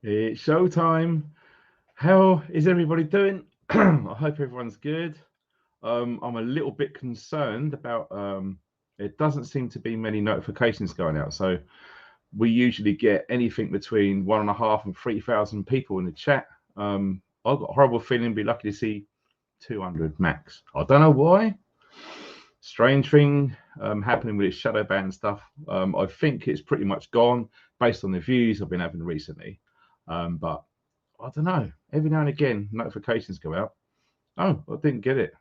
It's showtime. How is everybody doing? I hope everyone's good. I'm a little bit concerned about it doesn't seem to be many notifications going out. So we usually get anything between 1.5 and 3,000 people in the chat. I've got a horrible feeling be lucky to see 200 max. I don't know why. Strange thing happening with this shadow ban stuff. I think it's pretty much gone based on the views I've been having recently. But I don't know. Every now and again, notifications go out. Oh, I didn't get it.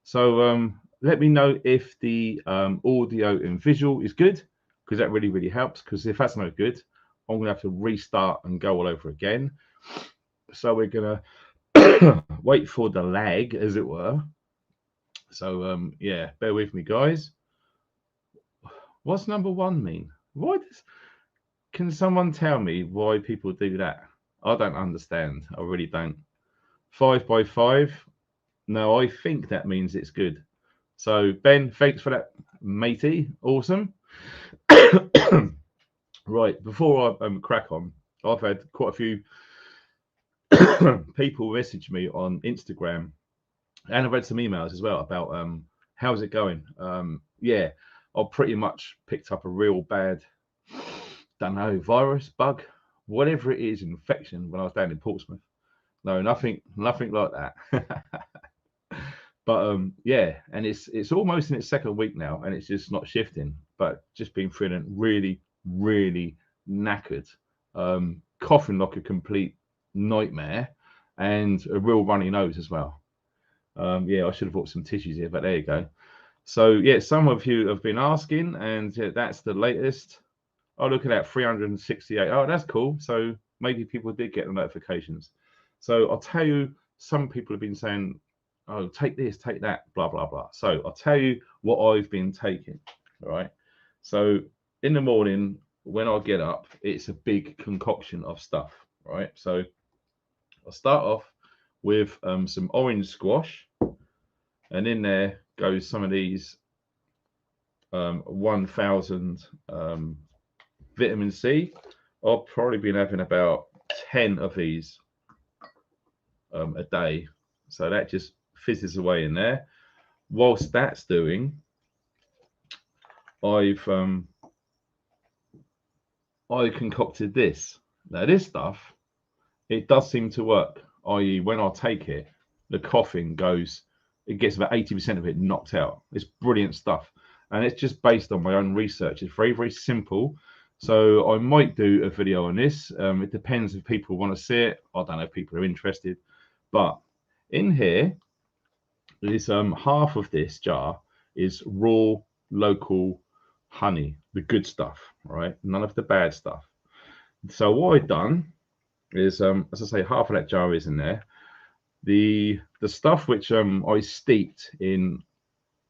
So let me know if the audio and visual is good, because that really, really helps. Because if that's no good, I'm going to have to restart and go all over again. So we're going to wait for the lag, as it were. So yeah, bear with me, guys. What's number one mean? Can someone tell me why people do that? I don't understand. I really don't. 5 by 5. No, I think that means it's good. So Ben, thanks for that, matey. Awesome. Right, before I crack on, I've had quite a few people message me on Instagram, and I've read some emails as well about how's it going. Yeah, I pretty much picked up a real bad, don't know, virus, bug, whatever it is, infection when I was down in Portsmouth. No, nothing like that. But yeah, and it's almost in its second week now, and it's just not shifting. But just been feeling really, really knackered, coughing like a complete nightmare, and a real runny nose as well. Yeah, I should have brought some tissues here, but there you go. So yeah, some of you have been asking, and that's the latest. Oh, look at that, 368. Oh, that's cool. So maybe people did get the notifications. So I'll tell you, some people have been saying, oh, take this, take that, blah, blah, blah. So I'll tell you what I've been taking. All right. So in the morning, when I get up, it's a big concoction of stuff. Right. So I'll start off with some orange squash. And in there goes some of these 1,000 vitamin C. I've probably been having about 10 of these a day. So that just fizzes away in there. Whilst that's doing, I've I concocted this. Now this stuff, it does seem to work. I.e., when I take it, the coughing goes. It gets about 80% of it knocked out. It's brilliant stuff, and it's just based on my own research. It's very, very simple. So I might do a video on this. It depends if people want to see it. I don't know if people are interested, but in here is half of this jar is raw local honey, the good stuff, right? None of the bad stuff. So what I've done is, as I say, half of that jar is in there. The stuff which I steeped in,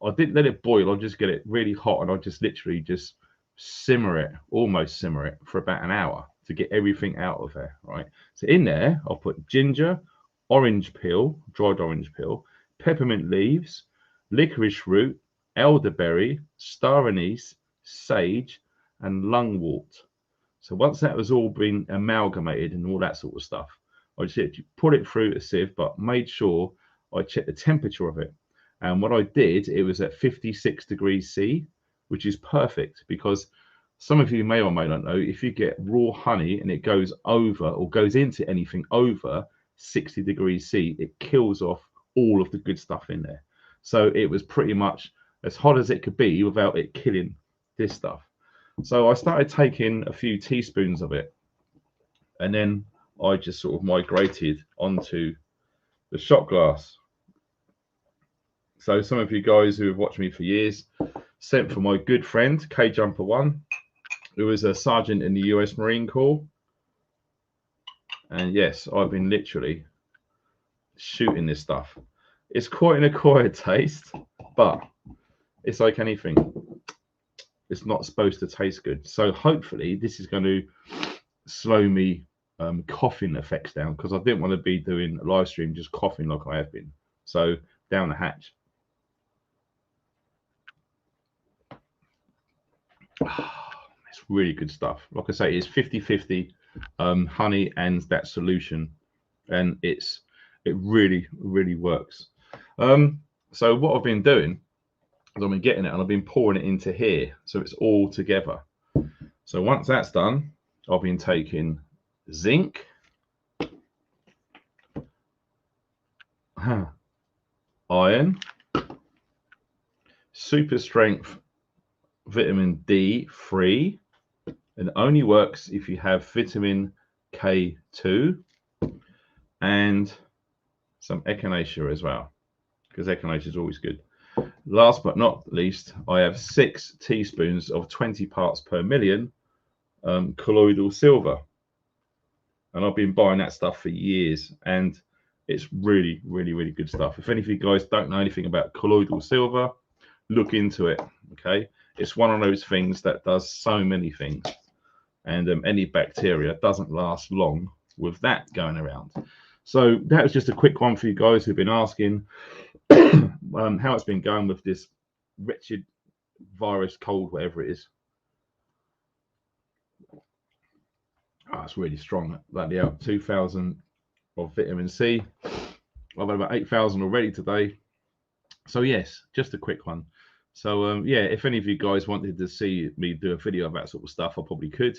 I didn't let it boil. I'll just get it really hot, and I'll just literally just simmer it, almost simmer it for about an hour to get everything out of there, right? So in there, I'll put ginger, orange peel, dried orange peel, peppermint leaves, licorice root, elderberry, star anise, sage, and lungwort. So once that was all been amalgamated and all that sort of stuff, I just put it through a sieve, but made sure I checked the temperature of it. And what I did, it was at 56 degrees C, which is perfect because some of you may or may not know, if you get raw honey and it goes over or goes into anything over 60 degrees C, it kills off all of the good stuff in there. So it was pretty much as hot as it could be without it killing this stuff. So I started taking a few teaspoons of it, and then I just sort of migrated onto the shot glass. So some of you guys who have watched me for years, sent for my good friend K Jumper One, who was a sergeant in the US Marine Corps. And yes, I've been literally shooting this stuff. It's quite an acquired taste, but it's like anything. It's not supposed to taste good. So hopefully this is going to slow me coughing effects down, because I didn't want to be doing a live stream just coughing like I have been. So down the hatch. It's really good stuff. Like I say, it's 50-50 honey and that solution, and it really works. So what I've been doing is I've been getting it and I've been pouring it into here, so it's all together. So once that's done, I've been taking zinc, iron, super strength vitamin D3, and only works if you have vitamin K2, and some echinacea as well, because echinacea is always good. Last but not least, I have 6 teaspoons of 20 parts per million colloidal silver, and I've been buying that stuff for years, and it's really good stuff. If any of you guys don't know anything about colloidal silver, look into it. Okay, it's one of those things that does so many things, and any bacteria doesn't last long with that going around. So that was just a quick one for you guys who've been asking how it's been going with this wretched virus, cold, whatever it is. Oh, it's really strong. Bloody hell, 2,000 of vitamin C. I've had about 8,000 already today. So yes, just a quick one. So yeah, if any of you guys wanted to see me do a video about that sort of stuff, I probably could,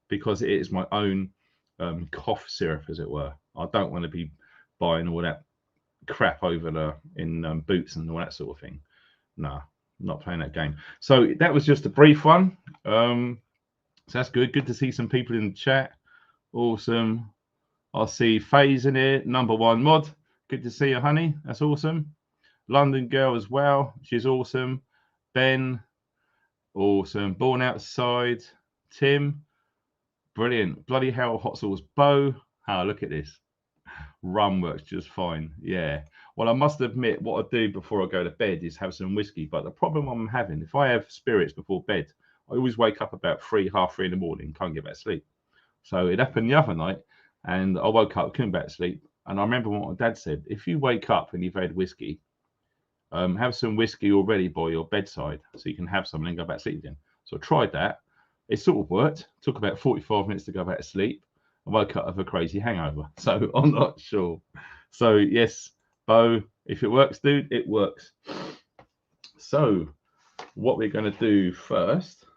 because it is my own cough syrup, as it were. I don't want to be buying all that crap over in Boots and all that sort of thing. No, not playing that game. So that was just a brief one. So that's good. Good to see some people in the chat. Awesome. I see Faye's in here, #1 mod. Good to see you, honey. That's awesome. London girl as well. She's awesome. Ben, awesome. Born Outside. Tim, brilliant. Bloody hell, hot sauce. Bo, look at this. Rum works just fine. Yeah. Well, I must admit, what I do before I go to bed is have some whiskey. But the problem I'm having, if I have spirits before bed, I always wake up about 3, half 3 in the morning, can't get back to sleep. So it happened the other night, and I woke up, couldn't get back to sleep. And I remember what my dad said: if you wake up and you've had whiskey, have some whiskey already by your bedside, so you can have some and then go back to sleep again. So I tried that. It sort of worked. Took about 45 minutes to go back to sleep. I woke up with a crazy hangover. So I'm not sure. So yes, Bo, if it works, dude, it works. So what we're going to do first.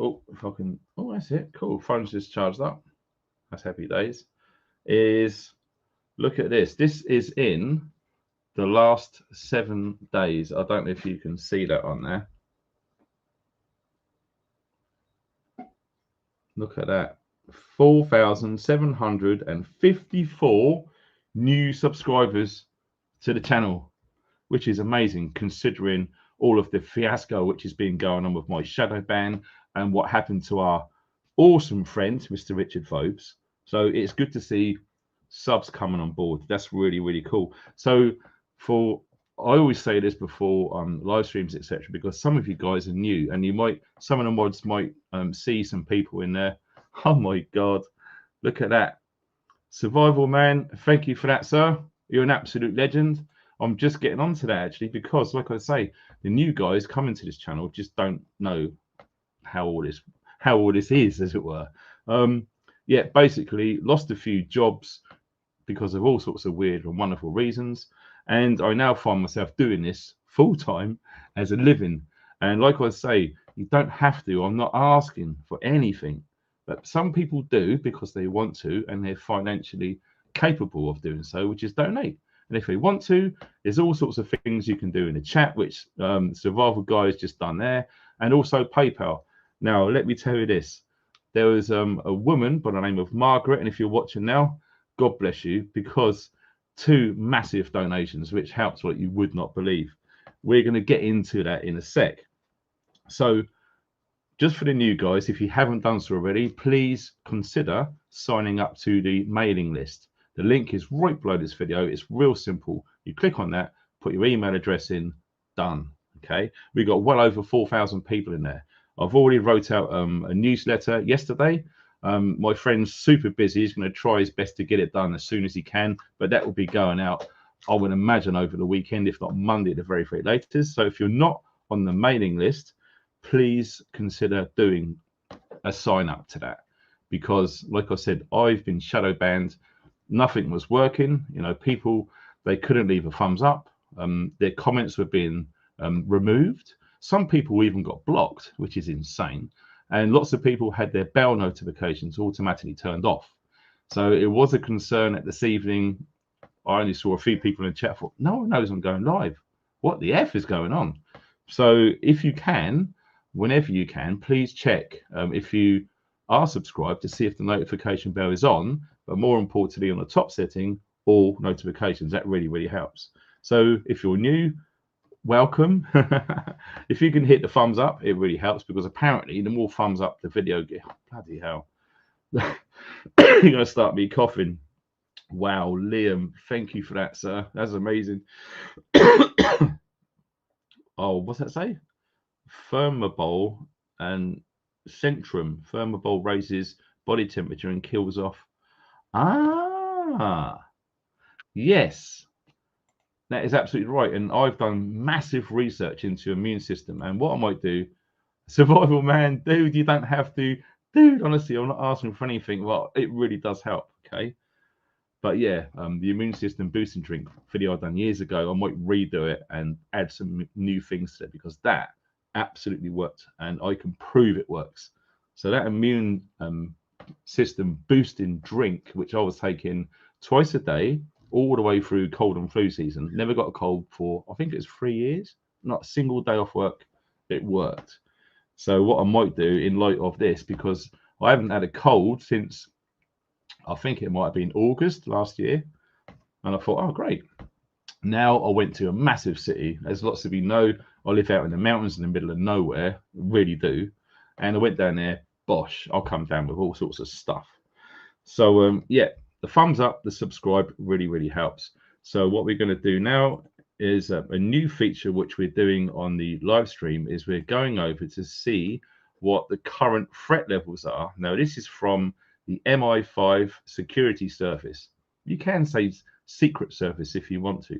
Oh, if I can. Oh, that's it. Cool. Phone's just charged up. That's happy days. Is look at this. This is in the last 7 days. I don't know if you can see that on there. Look at that. 4,754 new subscribers to the channel, which is amazing considering all of the fiasco which has been going on with my shadow ban and what happened to our awesome friend, Mr. Richard Phobes. So it's good to see subs coming on board. That's really cool. So I always say this before on live streams, etc., because some of you guys are new, and some of the mods might see some people in there. Oh my God, look at that. Survival Man, thank you for that, sir. You're an absolute legend. I'm just getting onto that actually, because like I say, the new guys coming to this channel just don't know how all this is, as it were. Yeah, basically lost a few jobs because of all sorts of weird and wonderful reasons, and I now find myself doing this full time as a living. And like I say, you don't have to. I'm not asking for anything, but some people do because they want to and they're financially capable of doing so, which is donate. And if they want to, there's all sorts of things you can do in the chat, which Survival Guy has just done there, and also PayPal. Now, let me tell you this. There was a woman by the name of Margaret, and if you're watching now, God bless you, because 2 massive donations, which helps what you would not believe. We're going to get into that in a sec. So just for the new guys, if you haven't done so already, please consider signing up to the mailing list. The link is right below this video. It's real simple. You click on that, put your email address in, done. Okay, we got well over 4,000 people in there. I've already wrote out a newsletter yesterday. My friend's super busy. He's going to try his best to get it done as soon as he can, but that will be going out, I would imagine, over the weekend, if not Monday at the very latest. So if you're not on the mailing list, please consider doing a sign up to that, because like I said, I've been shadow banned. Nothing was working. You know, people, they couldn't leave a thumbs up. Their comments were being removed. Some people even got blocked, which is insane. And lots of people had their bell notifications automatically turned off. So it was a concern that this evening. I only saw a few people in the chat. Thought, no one knows I'm going live. What the F is going on? So if you can, whenever you can, please check if you are subscribed to see if the notification bell is on, but more importantly, on the top setting, all notifications. That really, really helps. So if you're new, welcome. If you can hit the thumbs up, it really helps, because apparently the more thumbs up the video gets, bloody hell, you're going to start me coughing. Wow, Liam, thank you for that, sir. That's amazing. Oh, what's that say? Thermobol and Centrum. Thermobol raises body temperature and kills off. Ah, yes, that is absolutely right. And I've done massive research into immune system. And what I might do, survival man, dude, you don't have to. Dude, honestly, I'm not asking for anything. Well, it really does help, okay? But yeah, the immune system boosting drink video I've done years ago, I might redo it and add some new things to it, because that absolutely worked, and I can prove it works. So that immune system boosting drink, which I was taking twice a day, all the way through cold and flu season, never got a cold for, I think it was 3 years, not a single day off work. It worked. So what I might do in light of this, because I haven't had a cold since, I think it might have been August last year. And I thought, oh, great. Now I went to a massive city. As lots of you know, I live out in the mountains in the middle of nowhere, really do. And I went down there, bosh, I'll come down with all sorts of stuff. So, yeah, the thumbs up, the subscribe really, really helps. So what we're going to do now is a new feature which we're doing on the live stream is we're going over to see what the current threat levels are. Now, this is from the MI5 security service. You can say secret service if you want to.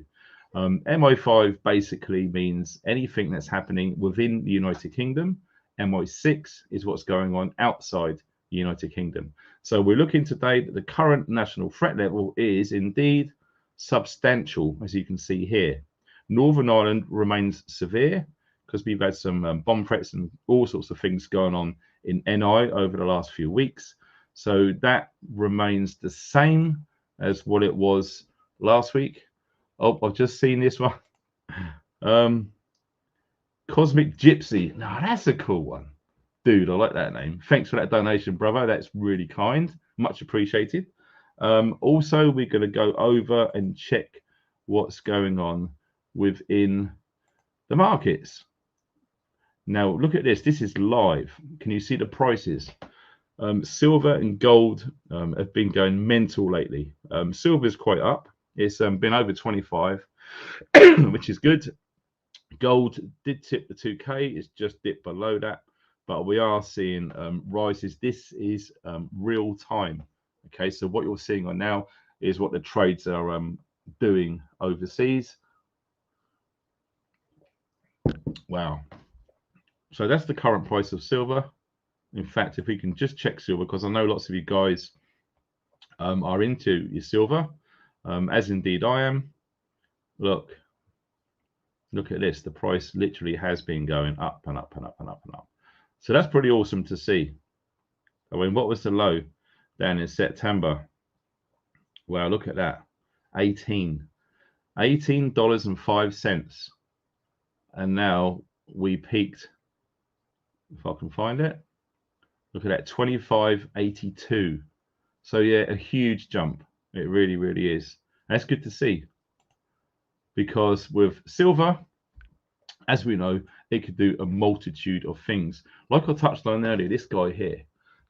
MI5 basically means anything that's happening within the United Kingdom. MI6 is what's going on outside the United Kingdom. So we're looking today that the current national threat level is indeed substantial, as you can see here. Northern Ireland remains severe because we've had some bomb threats and all sorts of things going on in NI over the last few weeks. So that remains the same as what it was last week. Oh, I've just seen this one. Cosmic Gypsy. No, that's a cool one. Dude, I like that name. Thanks for that donation, brother. That's really kind. Much appreciated. Also, we're going to go over and check what's going on within the markets. Now, look at this. This is live. Can you see the prices? Silver and gold have been going mental lately. Silver is quite up. It's been over 25, which is good. Gold did tip the 2K. It's just dipped below that, but we are seeing rises. This is real time. Okay, so what you're seeing on now is what the trades are doing overseas. Wow. So that's the current price of silver. In fact, if we can just check silver, because I know lots of you guys are into your silver, as indeed I am. Look at this. The price literally has been going up and up and up and up and up. So that's pretty awesome to see. I mean, what was the low down in September? Wow, look at that. $18.05. And now we peaked, if I can find it. Look at that, 25.82. So yeah, a huge jump. It really, really is. That's good to see, because with silver, as we know, it could do a multitude of things. Like I touched on earlier, this guy here.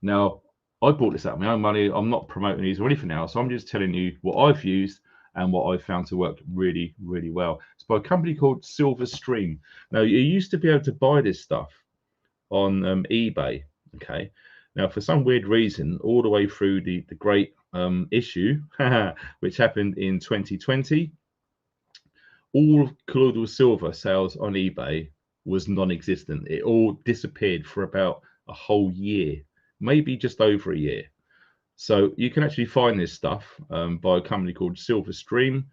Now, I bought this out of my own money. I'm not promoting these or anything else. I'm just telling you what I've used and what I've found to work really, really well. It's by a company called Silver Stream. Now, you used to be able to buy this stuff on eBay. Okay. Now, for some weird reason, all the way through the great issue, which happened in 2020, all colloidal silver sales on eBay was non-existent. It all disappeared for about a whole year. maybe just over a year. So you can actually find this stuff by a company called Silver Stream,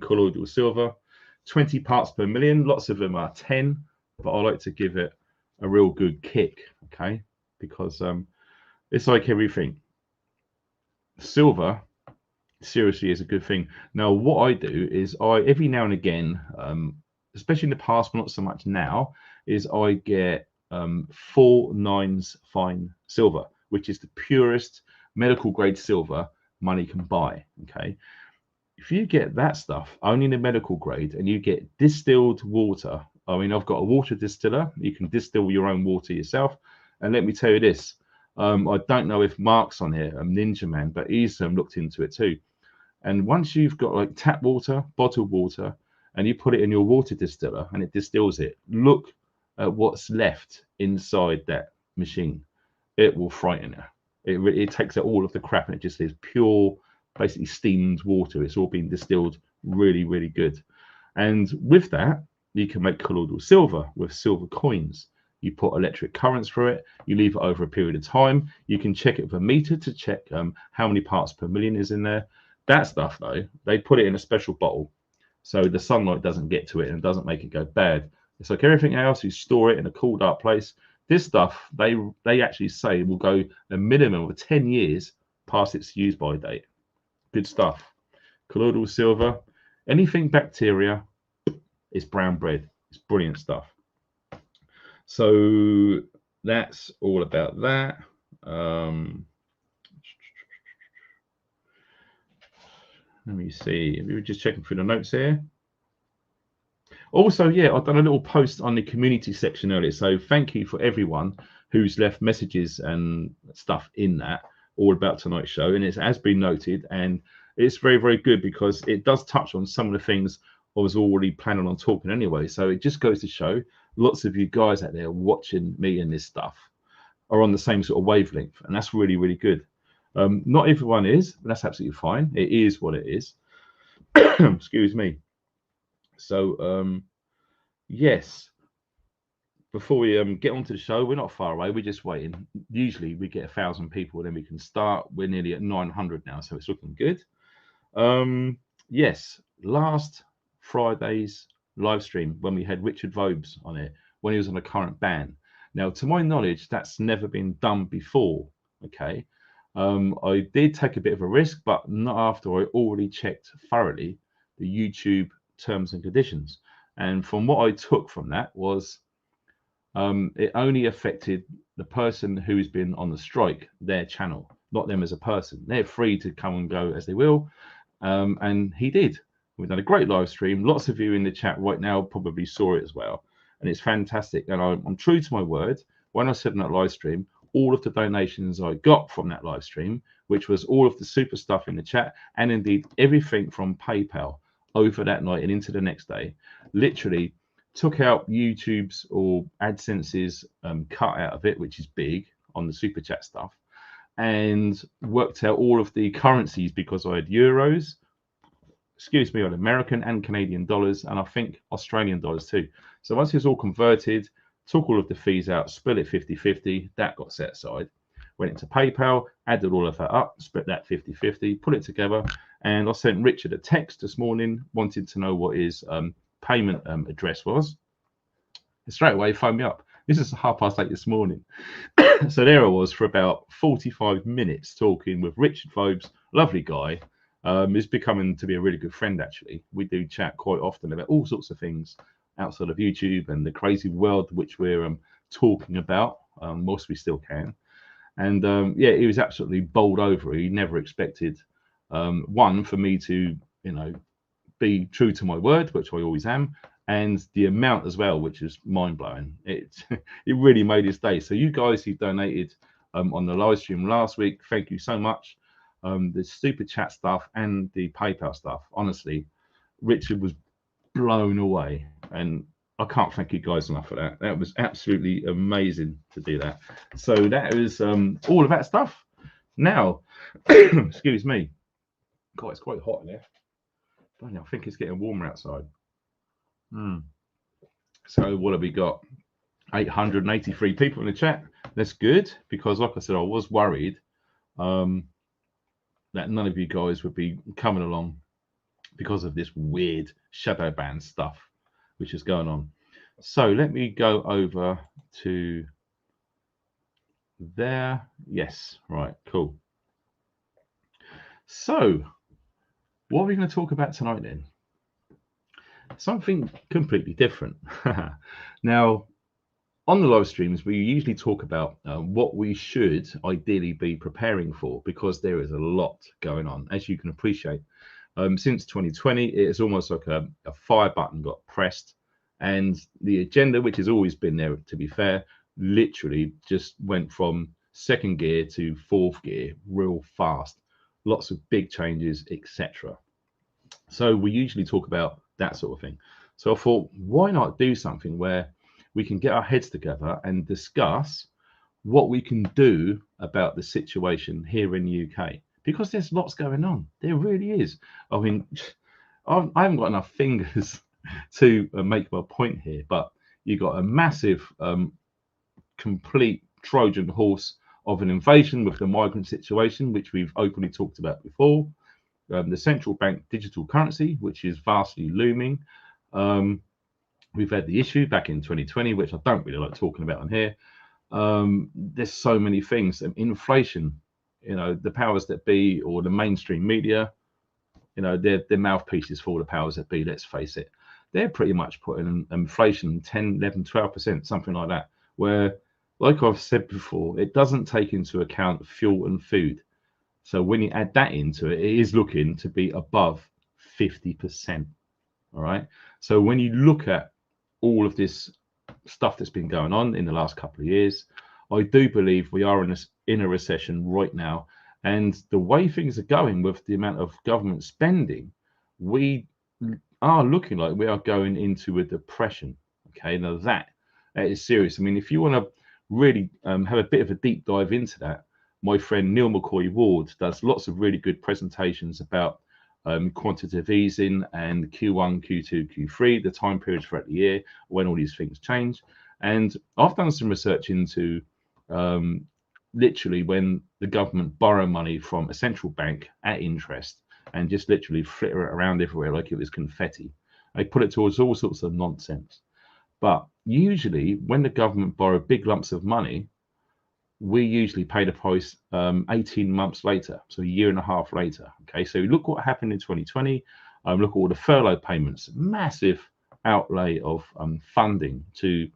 colloidal silver, 20 parts per million. Lots of them are 10, but I like to give it a real good kick, okay? Because it's like everything. Silver seriously is a good thing. Now, what I do is every now and again, especially in the past, but not so much now, is I get 4 nines fine silver, which is the purest medical grade silver money can buy. Okay, if you get that stuff only in the medical grade and you get distilled water, I mean, I've got a water distiller. You can distill your own water yourself. And let me tell you this, I don't know if Mark's on here, Ninja Man, but he's looked into it too. And once you've got like tap water, bottled water, and you put it in your water distiller and it distills it, look at what's left inside that machine. It will frighten you. It takes out all of the crap and it just is pure, basically steamed water. It's all been distilled really, really good. And with that, you can make colloidal silver with silver coins. You put electric currents through it. You leave it over a period of time. You can check it with a meter to check how many parts per million is in there. That stuff, though, they put it in a special bottle so the sunlight doesn't get to it and doesn't make it go bad. It's like everything else. You store it in a cool, dark place. This stuff, they actually say will go a minimum of 10 years past its use-by date. Good stuff. Colloidal silver. Anything bacteria is brown bread. It's brilliant stuff. So that's all about that. Let me see. We were just checking through the notes here. Also, yeah, I've done a little post on the community section earlier. So thank you for everyone who's left messages and stuff in that all about tonight's show. And it has been noted. And it's very, very good because it does touch on some of the things I was already planning on talking anyway. So it just goes to show lots of you guys out there watching me and this stuff are on the same sort of wavelength. And that's really, really good. Not everyone is, but that's absolutely fine. It is what it is. Excuse me. So, yes, before we get onto the show, we're not far away. We're just waiting. Usually we get 1,000 people, then we can start. We're nearly at 900 now, so it's looking good. Yes, last Friday's live stream when we had Richard Vobes on it, when he was on a current ban. Now, to my knowledge, that's never been done before, okay? I did take a bit of a risk, but not after I already checked thoroughly the YouTube terms and conditions. And from what I took from that was it only affected the person who's been on the strike, their channel, not them as a person. They're free to come and go as they will. And he did. We've done a great live stream. Lots of you in the chat right now probably saw it as well. And it's fantastic. And I'm true to my word. When I said in that live stream, all of the donations I got from that live stream, which was all of the super stuff in the chat, and indeed everything from PayPal over that night and into the next day, literally took out YouTube's or AdSense's cut out of it, which is big on the super chat stuff, and worked out all of the currencies because I had euros, excuse me, on American and Canadian dollars, and I think Australian dollars too. So once it was all converted, took all of the fees out, split it 50-50, that got set aside, went into PayPal, added all of that up, split that 50-50, put it together, and I sent Richard a text this morning, wanting to know what his payment address was. And straight away, phoned me up. This is 8:30 this morning. So there I was for about 45 minutes talking with Richard Vobes, lovely guy. He's becoming to be a really good friend, actually. We do chat quite often about all sorts of things outside of YouTube and the crazy world which we're talking about, whilst we still can. And yeah, he was absolutely bowled over. He never expected, one, for me to, be true to my word, which I always am, and the amount as well, which is mind-blowing. It really made his day. So you guys who donated on the live stream last week, thank you so much. The super chat stuff and the PayPal stuff, honestly, Richard was blown away, and I can't thank you guys enough for that. That was absolutely amazing to do that. So that was all of that stuff. Now, excuse me. God, it's quite hot in here. I think it's getting warmer outside. So what have we got? 883 people in the chat. That's good, because like I said, I was worried that none of you guys would be coming along because of this weird shadow ban stuff which is going on. So let me go over to there. Yes, right, cool. So what are we going to talk about tonight then? Something completely different. Now, on the live streams, we usually talk about what we should ideally be preparing for, because there is a lot going on, as you can appreciate. Since 2020, it's almost like a fire button got pressed, and the agenda, which has always been there, to be fair, literally just went from second gear to fourth gear real fast. Lots of big changes, etc. So we usually talk about that sort of thing. So I thought, why not do something where we can get our heads together and discuss what we can do about the situation here in the UK, because there's lots going on. There really is. I mean, I haven't got enough fingers to make my point here, but you got a massive, complete Trojan horse of an invasion with the migrant situation, which we've openly talked about before. The central bank digital currency, which is vastly looming. We've had the issue back in 2020, which I don't really like talking about on here. There's so many things. Inflation, you know, the powers that be, or the mainstream media, you know, they're mouthpieces for the powers that be, let's face it. They're pretty much putting inflation 10, 11, 12%, something like that, where, like I've said before, it doesn't take into account fuel and food. So when you add that into it, it is looking to be above 50%. All right. So when you look at all of this stuff that's been going on in the last couple of years, I do believe we are in a recession right now. And the way things are going with the amount of government spending, we are looking like we are going into a depression. Okay. Now that is serious. I mean, if you want to really have a bit of a deep dive into that, my friend Neil McCoy Ward does lots of really good presentations about quantitative easing and Q1, Q2, Q3, the time periods throughout the year when all these things change. And I've done some research into literally when the government borrow money from a central bank at interest and just literally flitter it around everywhere like it was confetti. They put it towards all sorts of nonsense. But usually when the government borrow big lumps of money, we usually pay the price 18 months later, so a year and a half later. Okay, so look what happened in 2020. Look at all the furlough payments, massive outlay of funding to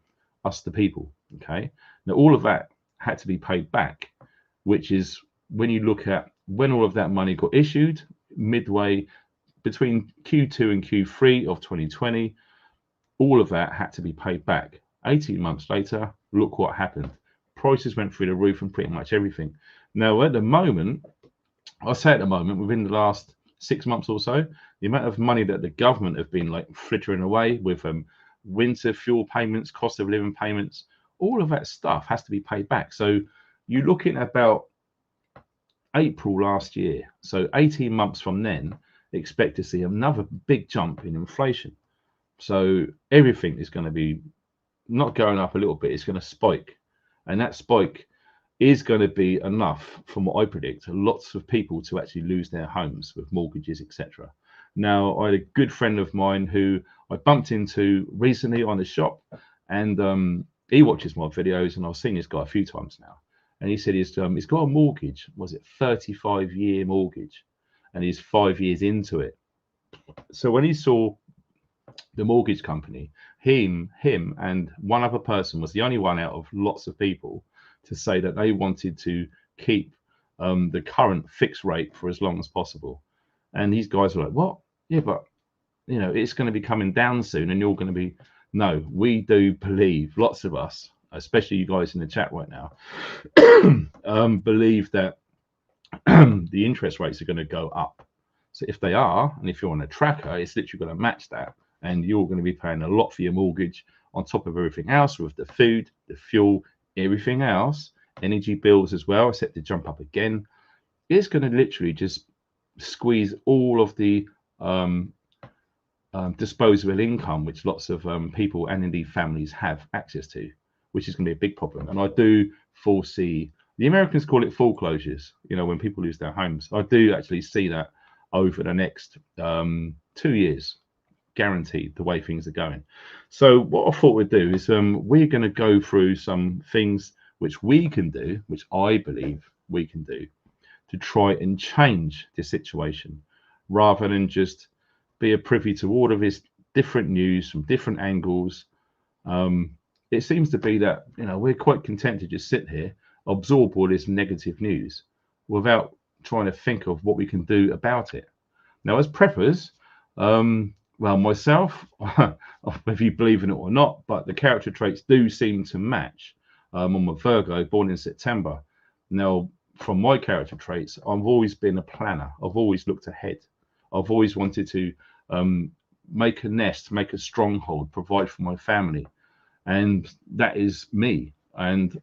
us, the people. Okay, now all of that had to be paid back, which is when you look at when all of that money got issued midway between Q2 and Q3 of 2020, all of that had to be paid back. 18 months later, look what happened. Prices went through the roof and pretty much everything. Now, at the moment, I say at the moment, within the last 6 months or so, the amount of money that the government have been like frittering away with winter fuel payments, cost of living payments, all of that stuff has to be paid back. So you're looking at about April last year. So 18 months from then, expect to see another big jump in inflation. So everything is going to be not going up a little bit, it's going to spike. And that spike is going to be enough, from what I predict, lots of people to actually lose their homes with mortgages, etc. Now, I had a good friend of mine who I bumped into recently on the shop, and he watches my videos, and I've seen this guy a few times now. And he said he's got a mortgage, was it 35-year mortgage, and he's 5 years into it. So when he saw the mortgage company, him and one other person was the only one out of lots of people to say that they wanted to keep the current fixed rate for as long as possible. And these guys were like, what? Yeah, but you know, it's going to be coming down soon and you're going to be, no, we do believe, lots of us, especially you guys in the chat right now, believe that the interest rates are going to go up. So if they are, and if you're on a tracker, it's literally going to match that. And you're going to be paying a lot for your mortgage on top of everything else, with the food, the fuel, everything else, energy bills as well, set to jump up again. It's going to literally just squeeze all of the disposable income which lots of people and indeed families have access to, which is going to be a big problem. And I do foresee, the Americans call it foreclosures, when people lose their homes. I do actually see that over the next 2 years, guaranteed, the way things are going. So what I thought we'd do is we're going to go through some things which we can do, which I believe we can do, to try and change this situation, rather than just be a privy to all of this different news from different angles. It seems to be that we're quite content to just sit here, absorb all this negative news without trying to think of what we can do about it. Now, as preppers, well, myself, whether you believe in it or not, but the character traits do seem to match. I'm a Virgo, born in September. Now, from my character traits, I've always been a planner. I've always looked ahead. I've always wanted to make a nest, make a stronghold, provide for my family. And that is me. And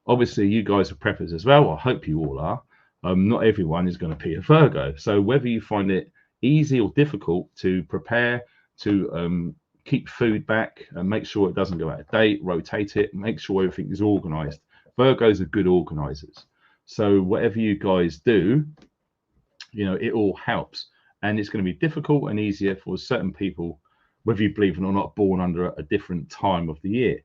obviously you guys are preppers as well. I hope you all are. Not everyone is going to be a Virgo. So whether you find it easy or difficult to prepare, to keep food back and make sure it doesn't go out of date, rotate it, make sure everything is organized. Virgos are good organizers. So whatever you guys do, it all helps. And it's going to be difficult and easier for certain people, whether you believe it or not, born under a different time of the year.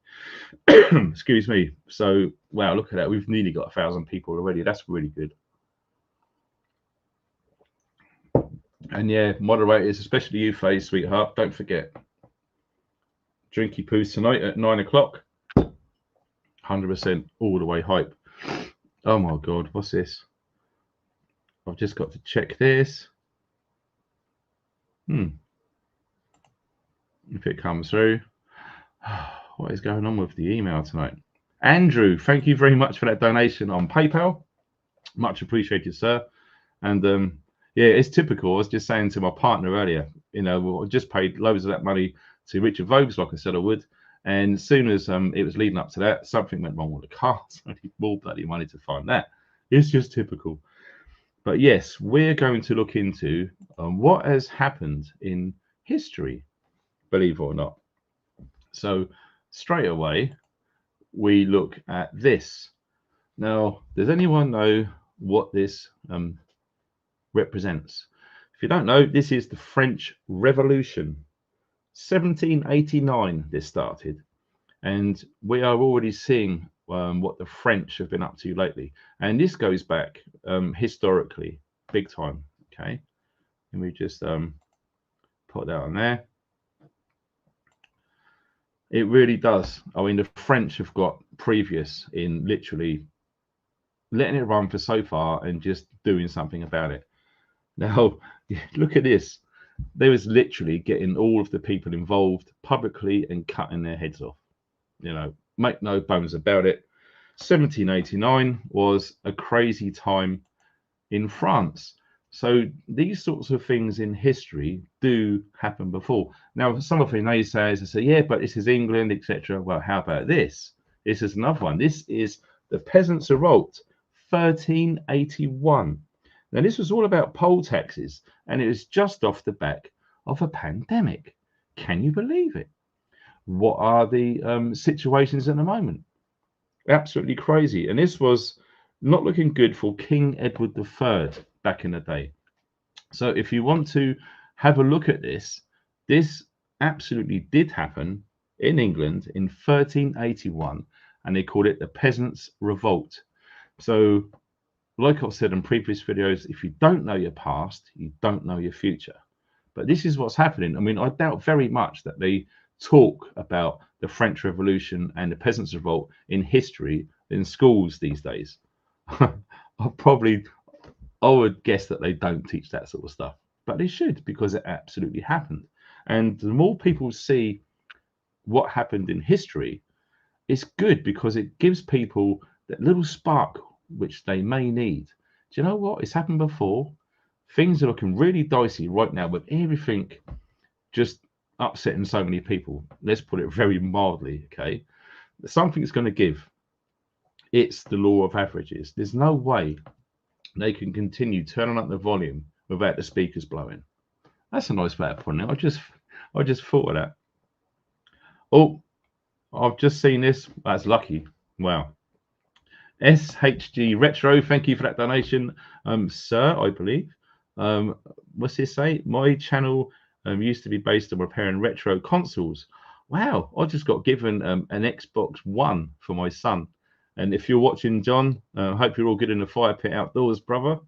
Excuse me. So, wow, look at that. We've nearly got 1,000 people already. That's really good. And yeah, moderators, especially you, Faye, sweetheart, don't forget. Drinky poos tonight at 9 o'clock. 100% all the way hype. Oh my God, what's this? I've just got to check this. If it comes through. What is going on with the email tonight? Andrew, thank you very much for that donation on PayPal. Much appreciated, sir. And yeah, it's typical. I was just saying to my partner earlier, I just paid loads of that money to Richard Voges, like I said I would. And as soon as it was leading up to that, something went wrong with the car. So I need more bloody money to find that. It's just typical. But yes, we're going to look into what has happened in history, believe it or not. So straight away, we look at this. Now, does anyone know what this represents? If you don't know, this is the French Revolution. 1789 this started, and we are already seeing what the French have been up to lately, and this goes back historically big time. Okay, let me just put that on there. It really does. I mean, the French have got previous in literally letting it run for so far and just doing something about it. Now, look at this. They was literally getting all of the people involved publicly and cutting their heads off. Make no bones about it. 1789 was a crazy time in France. So these sorts of things in history do happen before. Now, some of the naysayers say, yeah, but this is England, etc. Well, how about this? This is another one. This is the Peasants' Revolt, 1381. Now, this was all about poll taxes, and it was just off the back of a pandemic. Can you believe it? What are the situations at the moment? Absolutely crazy. And this was not looking good for King Edward III back in the day. So if you want to have a look at this, this absolutely did happen in England in 1381, and they called it the Peasants' Revolt. So like I've said in previous videos, if you don't know your past, you don't know your future. But this is what's happening. I mean, I doubt very much that they talk about the French Revolution and the Peasants' Revolt in history in schools these days. I would guess that they don't teach that sort of stuff, but they should, because it absolutely happened. And the more people see what happened in history, it's good, because it gives people that little spark which they may need. Do you know what? It's happened before. Things are looking really dicey right now with everything just upsetting so many people. Let's put it very mildly, okay? Something's going to give. It's the law of averages. There's no way they can continue turning up the volume without the speakers blowing. That's a nice way of putting it. I just thought of that. Oh, I've just seen this. That's lucky. Wow. SHG Retro, thank you for that donation, sir, I believe. What's this say? My channel used to be based on repairing retro consoles. Wow, I just got given an Xbox One for my son. And if you're watching, John, I hope you're all good in the fire pit outdoors, brother.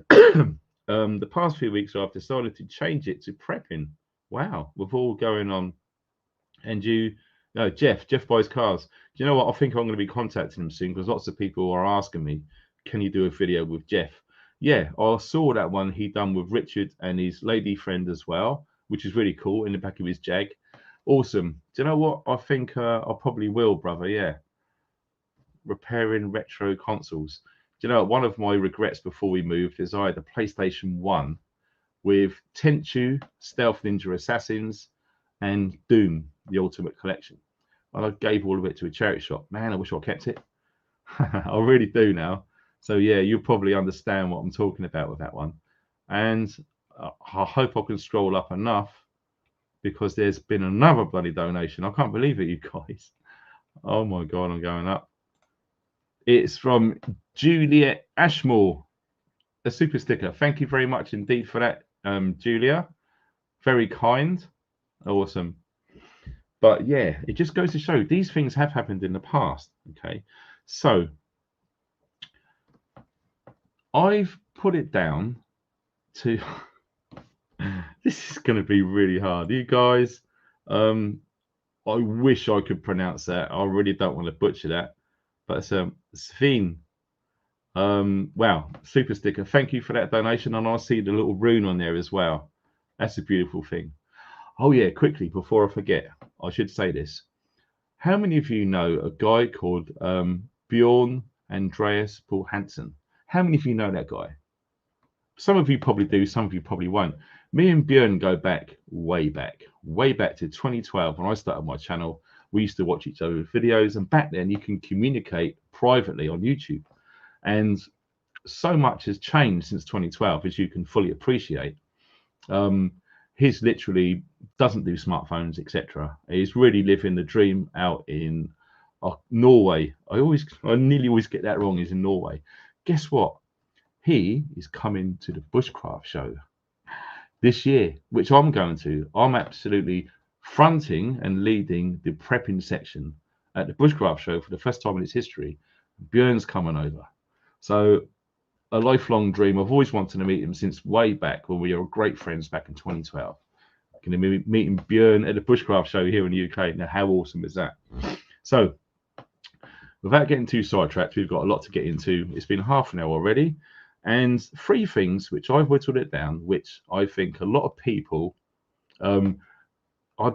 The past few weeks, I've decided to change it to prepping. Wow, with all going on. And you, no, Jeff buys cars. Do you know what? I think I'm going to be contacting him soon because lots of people are asking me, can you do a video with Jeff? Yeah, I saw that one he done with Richard and his lady friend as well, which is really cool in the back of his Jag. Awesome. Do you know what? I think I probably will, brother. Yeah. Repairing retro consoles. Do you know, one of my regrets before we moved is I had a PlayStation 1 with Tenchu, Stealth Ninja Assassins, and Doom, the Ultimate Collection. And I gave all of it to a charity shop. Man, I wish I kept it. I really do now. So yeah, you'll probably understand what I'm talking about with that one. And I hope I can scroll up enough because there's been another bloody donation. I can't believe it, you guys. Oh my God, I'm going up. It's from Juliet Ashmore, a super sticker. Thank you very much indeed for that, Julia. Very kind. Awesome. But yeah, it just goes to show these things have happened in the past. Okay, so I've put it down to this is going to be really hard, you guys. I wish I could pronounce that. I really don't want to butcher that, but it's Sven. Wow, super sticker. Thank you for that donation, and I see the little rune on there as well. That's a beautiful thing. Oh yeah, quickly before I forget, I should say this. How many of you know a guy called Bjorn Andreas Paul Hansen? How many of you know that guy? Some of you probably do, some of you probably won't. Me and Bjorn go back, way back to 2012 when I started my channel. We used to watch each other's videos, and back then you can communicate privately on YouTube. And so much has changed since 2012, as you can fully appreciate. He's literally doesn't do smartphones, etc. He's really living the dream out in Norway. I nearly always get that wrong. He's in Norway. Guess what? He is coming to the Bushcraft show this year, which I'm going to. I'm absolutely fronting and leading the prepping section at the Bushcraft show for the first time in its history. Björn's coming over. So a lifelong dream. I've always wanted to meet him since way back when we were great friends back in 2012. Going to be meeting Björn at the Bushcraft show here in the UK. Now, how awesome is that? So, without getting too sidetracked, we've got a lot to get into. It's been half an hour already. And 3 things which I've whittled it down, which I think a lot of people, I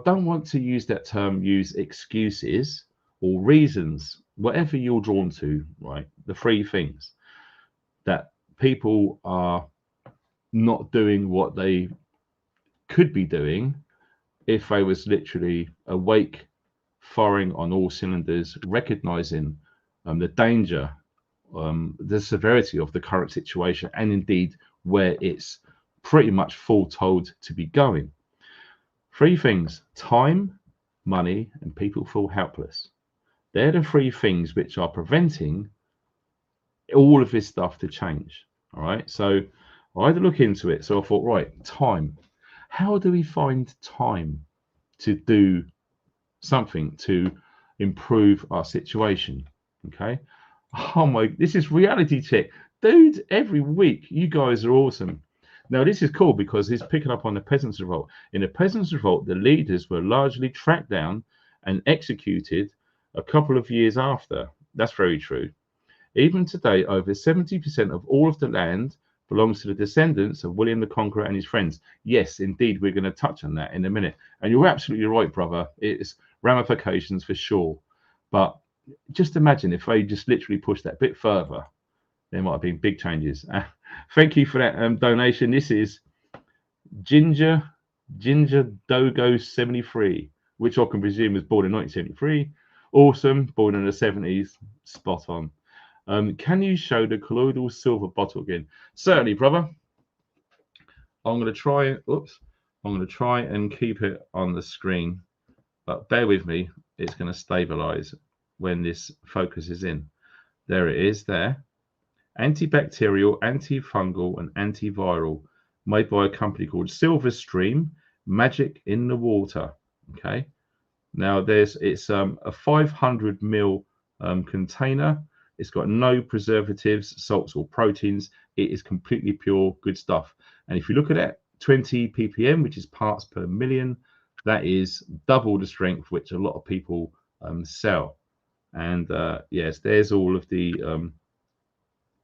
don't want to use that term, use excuses or reasons, whatever you're drawn to, right? The 3 things that people are not doing what they could be doing if they was literally awake, firing on all cylinders, recognizing the danger, the severity of the current situation, and indeed where it's pretty much foretold to be going. 3 things: time, money, and people feel helpless. They're the 3 things which are preventing all of this stuff to change. All right, so I had to look into it. So I thought, right, time. How do we find time to do something to improve our situation? Okay. Oh my, this is reality check. Dude, every week, you guys are awesome. Now, this is cool because he's picking up on the Peasants' Revolt. In the Peasants' Revolt, the leaders were largely tracked down and executed a couple of years after. That's very true. Even today, over 70% of all of the land belongs to the descendants of William the Conqueror and his friends. Yes, indeed, we're going to touch on that in a minute. And you're absolutely right, brother. It's ramifications for sure. But just imagine if they just literally pushed that bit further, there might have been big changes. Thank you for that donation. This is Ginger Dogo 73, which I can presume was born in 1973. Awesome, born in the 70s. Spot on. Can you show the colloidal silver bottle again? Certainly, brother. I'm going to try. Oops. I'm going to try and keep it on the screen, but bear with me. it's going to stabilize when this focuses in. There it is there. Antibacterial, antifungal, and antiviral, made by a company called Silverstream, Magic in the Water. Okay. Now it's a 500 ml container. It's got no preservatives, salts, or proteins. It is completely pure, good stuff. And if you look at it, 20 ppm, which is parts per million, that is double the strength which a lot of people sell. And yes, there's all of the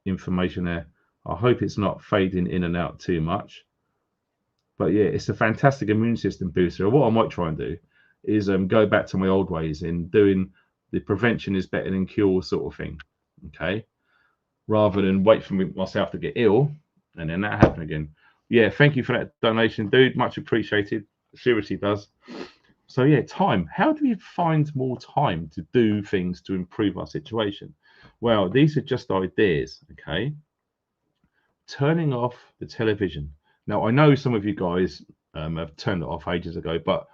information there. I hope it's not fading in and out too much. But yeah, it's a fantastic immune system booster. What I might try and do is go back to my old ways in doing the prevention is better than cure sort of thing. Okay, rather than wait for myself to get ill and then that happen again. Yeah, thank you for that donation, dude. Much appreciated. Seriously does. So yeah, time. How do we find more time to do things to improve our situation? Well, these are just ideas. Okay, turning off the television. Now I know some of you guys have turned it off ages ago, but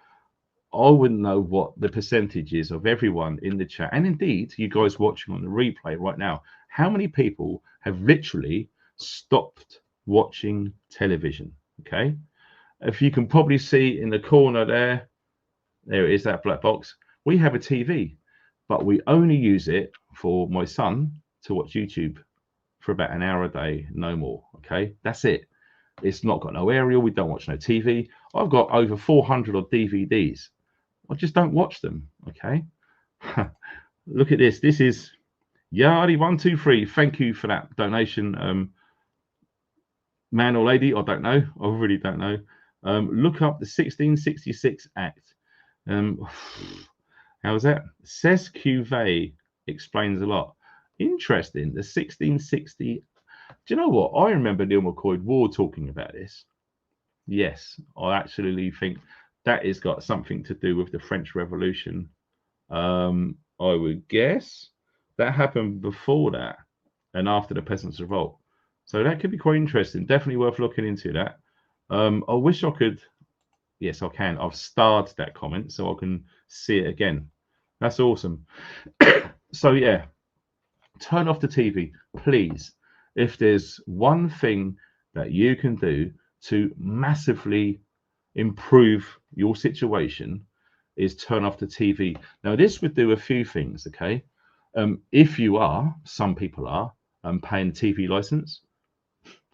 I wouldn't know what the percentage is of everyone in the chat, and indeed you guys watching on the replay right now. How many people have literally stopped watching television? Okay, if you can probably see in the corner there, there it is, that black box. We have a TV, but we only use it for my son to watch YouTube for about an hour a day, no more. Okay, that's it. It's not got no aerial. We don't watch no TV. I've got over 400 of DVDs. I just don't watch them. Okay. Look at this. This is Yardi123. Thank you for that donation. Man or lady, I don't know. I really don't know. Look up the 1666 Act. How's that? Says Cuvée explains a lot. Interesting. The 1660. Do you know what? I remember Neil McCoy Ward talking about this. Yes, I actually think that has got something to do with the French Revolution. I would guess that happened before that and after the Peasants' Revolt. So that could be quite interesting. Definitely worth looking into that. I wish I could. Yes, I can. I've starred that comment so I can see it again. That's awesome. So yeah, turn off the TV, please. If there's one thing that you can do to massively improve your situation, is turn off the TV. Now, this would do a few things, okay? If you are, some people are, paying TV license,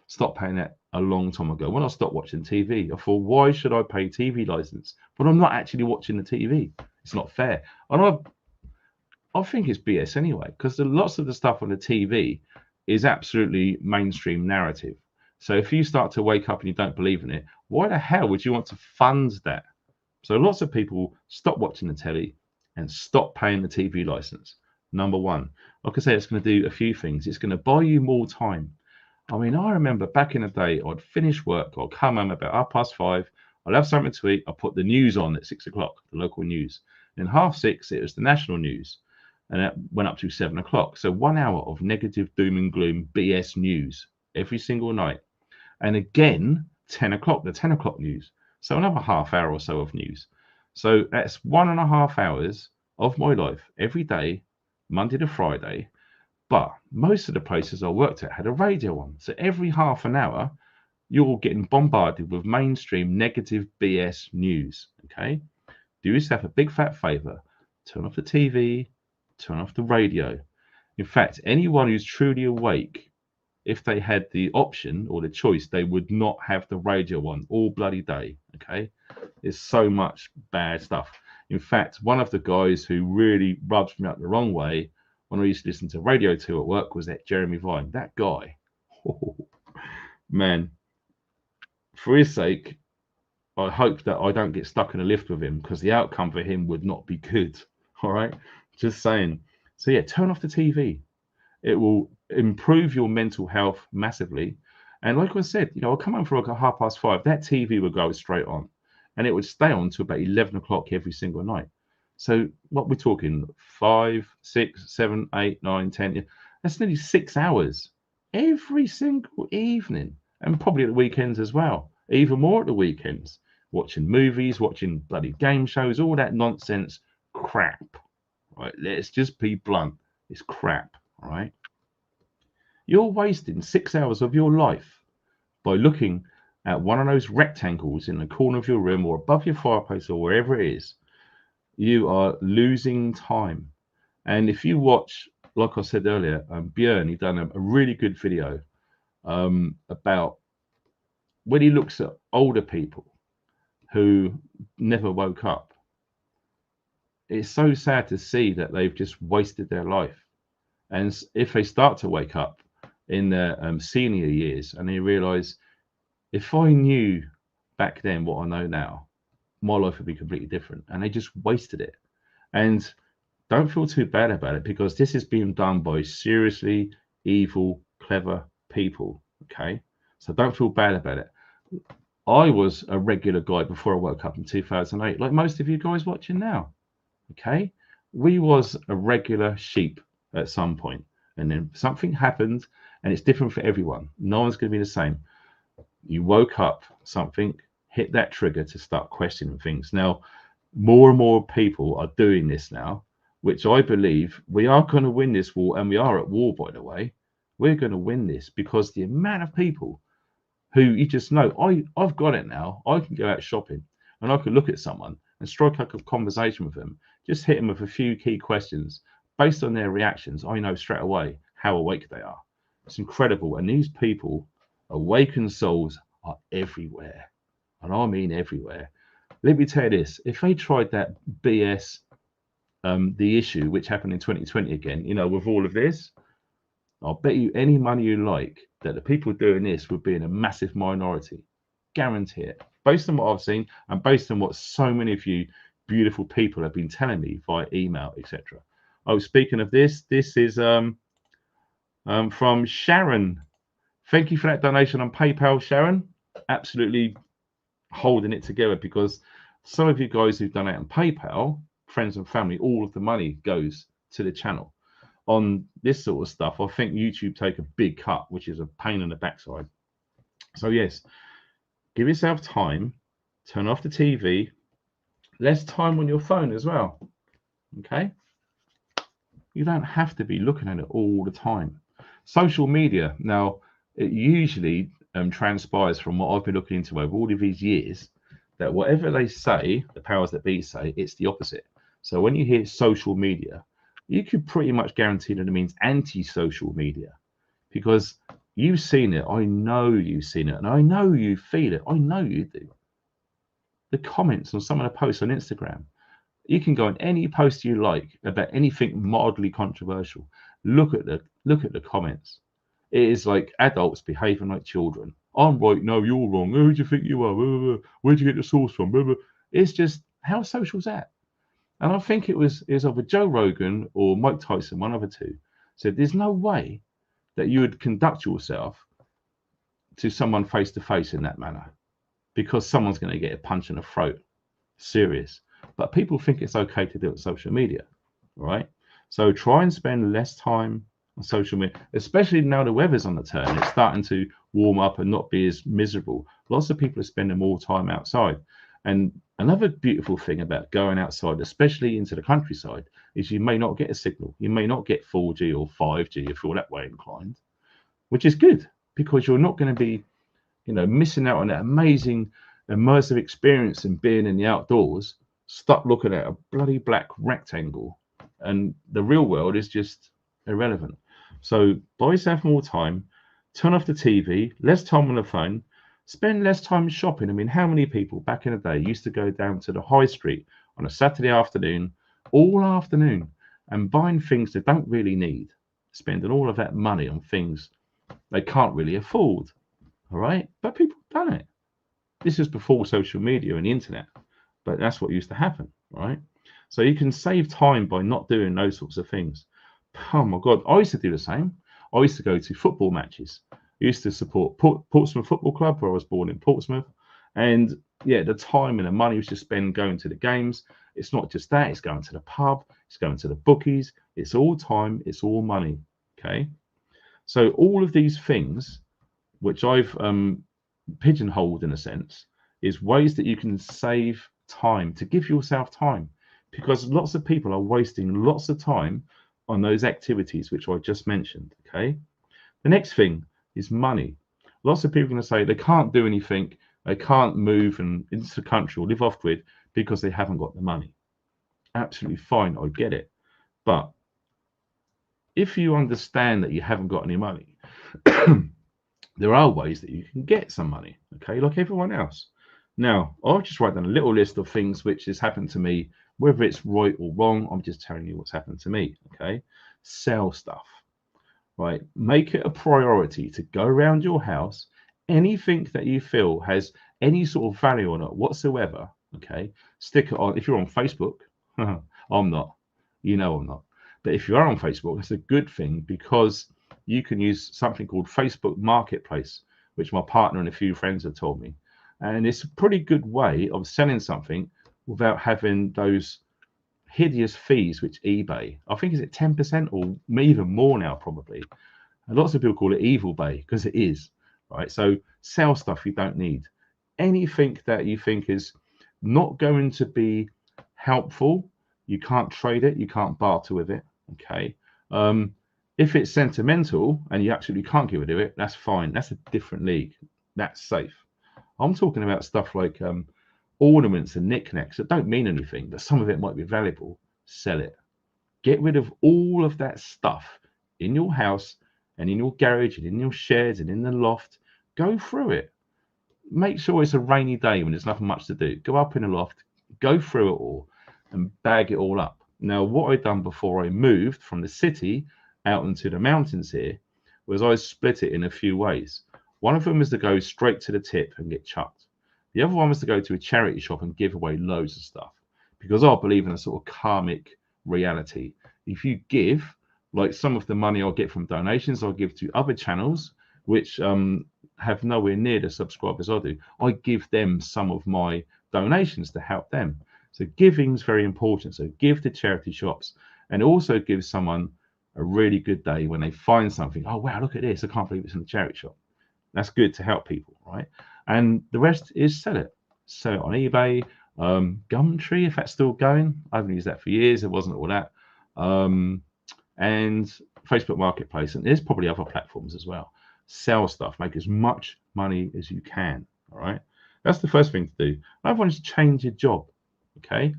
stop paying that a long time ago. When I stopped watching TV, I thought, why should I pay TV license? But I'm not actually watching the TV. It's not fair. And I think it's BS anyway, because lots of the stuff on the TV is absolutely mainstream narrative. So if you start to wake up and you don't believe in it, why the hell would you want to fund that? So lots of people stop watching the telly and stop paying the TV license. Number one, like I say, it's going to do a few things. It's going to buy you more time. I mean, I remember back in the day, I'd finish work, I'd come home about 5:30, I'd have something to eat, I'd put the news on at 6 o'clock, the local news. Then 6:30, it was the national news. And that went up to 7 o'clock. So 1 hour of negative doom and gloom BS news every single night. And again, 10 o'clock, the 10 o'clock news. So another half hour or so of news. So that's 1.5 hours of my life every day, Monday to Friday. But most of the places I worked at had a radio on. So every half an hour, you're getting bombarded with mainstream negative BS news. Okay. Do yourself a big fat favor. Turn off the TV, turn off the radio. In fact, anyone who's truly awake, if they had the option or the choice, they would not have the radio on all bloody day. Okay. There's so much bad stuff. In fact, one of the guys who really rubs me up the wrong way when I used to listen to Radio 2 at work was that Jeremy Vine. That guy, oh, man, for his sake, I hope that I don't get stuck in a lift with him, because the outcome for him would not be good. All right, just saying. So yeah, turn off the TV. It will improve your mental health massively. And like I said, I'll come home for like 5:30. That TV would go straight on, and it would stay on to about 11 o'clock every single night. So what we're talking, 5, 6, 7, 8, 9, 10. That's nearly 6 hours every single evening, and probably at the weekends as well. Even more at the weekends, watching movies, watching bloody game shows, all that nonsense crap, right? Let's just be blunt. It's crap, right? You're wasting 6 hours of your life by looking at one of those rectangles in the corner of your room or above your fireplace or wherever it is. You are losing time. And if you watch, like I said earlier, Björn, he done a really good video about when he looks at older people who never woke up. It's so sad to see that they've just wasted their life. And if they start to wake up in their senior years and they realize, if I knew back then what I know now, my life would be completely different. And they just wasted it. And don't feel too bad about it, because this is being done by seriously evil, clever people. Okay. So don't feel bad about it. I was a regular guy before I woke up in 2008, like most of you guys watching now. Okay. We was a regular sheep at some point, and then something happened, and it's different for everyone. No one's going to be the same. You woke up, something hit that trigger to start questioning things. Now, more and more people are doing this now, which I believe we are going to win this war, and we are at war, by the way. We're going to win this because the amount of people who you just know, I've got it now. I can go out shopping and I can look at someone and strike up a conversation with them, just hit them with a few key questions. Based on their reactions, I know straight away how awake they are. It's incredible. And these people, awakened souls, are everywhere. And I mean everywhere. Let me tell you this, if they tried that BS, the issue which happened in 2020 again, you know, with all of this, I'll bet you any money you like that the people doing this would be in a massive minority. Guarantee it. Based on what I've seen and based on what so many of you beautiful people have been telling me via email, etc. Oh, speaking of this is from Sharon. Thank you for that donation on PayPal, Sharon. Absolutely holding it together, because some of you guys who've done it on PayPal, friends and family, all of the money goes to the channel. On this sort of stuff, I think YouTube take a big cut, which is a pain in the backside. So yes, give yourself time, turn off the TV, less time on your phone as well. Okay? You don't have to be looking at it all the time. Social media, now, it usually transpires from what I've been looking into over all of these years, that whatever they say, the powers that be say, it's the opposite. So when you hear social media, you could pretty much guarantee that it means anti-social media, because you've seen it. I know you've seen it, and I know you feel it. I know you do. The comments on some of the posts on Instagram, you can go on any post you like about anything mildly controversial. Look at the comments. It is like adults behaving like children. I'm right, no, you're wrong. Who do you think you are? Where'd you get the source from? It's just, how social's that? And I think it was either Joe Rogan or Mike Tyson, one of the two, said there's no way that you would conduct yourself to someone face to face in that manner, because someone's going to get a punch in the throat. Serious. But people think it's okay to do it on social media, right? So try and spend less time on social media, especially now the weather's on the turn. It's starting to warm up and not be as miserable. Lots of people are spending more time outside. And another beautiful thing about going outside, especially into the countryside, is you may not get a signal. You may not get 4G or 5G if you're that way inclined, which is good, because you're not going to be, you know, missing out on that amazing immersive experience in being in the outdoors, stuck looking at a bloody black rectangle, and the real world is just irrelevant. So buy yourself more time, turn off the TV, less time on the phone, spend less time shopping. I mean, how many people back in the day used to go down to the high street on a Saturday afternoon, all afternoon, and buying things they don't really need, spending all of that money on things they can't really afford, all right? But people have done it. This is before social media and the internet, but that's what used to happen, right? So you can save time by not doing those sorts of things. Oh my God, I used to do the same. I used to go to football matches. I used to support Portsmouth Football Club, where I was born in Portsmouth. And yeah, the time and the money we used to spend going to the games, it's not just that, it's going to the pub, it's going to the bookies, it's all time, it's all money, okay? So all of these things, which I've pigeonholed in a sense, is ways that you can save time, to give yourself time. because lots of people are wasting lots of time on those activities which I just mentioned. Okay. The next thing is money. Lots of people are going to say they can't do anything, they can't move and into the country or live off grid because they haven't got the money. Absolutely fine, I get it. But if you understand that you haven't got any money, there are ways that you can get some money, okay, like everyone else. Now, I'll just write down a little list of things which has happened to me, whether it's right or wrong. I'm just telling you what's happened to me, okay? Sell stuff, right? Make it a priority to go around your house, anything that you feel has any sort of value on it whatsoever, okay? Stick it on. If you're on Facebook, I'm not, you know I'm not. But if you are on Facebook, it's a good thing because you can use something called Facebook Marketplace, which my partner and a few friends have told me. And it's a pretty good way of selling something without having those hideous fees which eBay, I think, is it 10% or even more now, probably. And lots of people call it Evil Bay because it is, right? So sell stuff you don't need. Anything that you think is not going to be helpful, you can't trade it, you can't barter with it, okay? If it's sentimental and you absolutely can't get rid of it, that's fine. That's a different league. That's safe. I'm talking about stuff like ornaments and knickknacks that don't mean anything, but some of it might be valuable. Sell it. Get rid of all of that stuff in your house and in your garage and in your sheds and in the loft. Go through it. Make sure it's a rainy day when there's nothing much to do. Go up in the loft, go through it all and bag it all up. Now, what I'd done before I moved from the city out into the mountains here was I split it in a few ways. One of them was to go straight to the tip and get chucked. The other one was to go to a charity shop and give away loads of stuff because I believe in a sort of karmic reality. If you give, like some of the money I'll get from donations, I'll give to other channels which have nowhere near the subscribers I do. I give them some of my donations to help them. So giving is very important. So give to charity shops and also give someone a really good day when they find something. Oh, wow, look at this. I can't believe it's in the charity shop. That's good to help people, right? And the rest is sell it. Sell it on eBay, Gumtree, if that's still going. I haven't used that for years. It wasn't all that. And Facebook Marketplace. And there's probably other platforms as well. Sell stuff. Make as much money as you can, all right? That's the first thing to do. Another one is change your job, okay?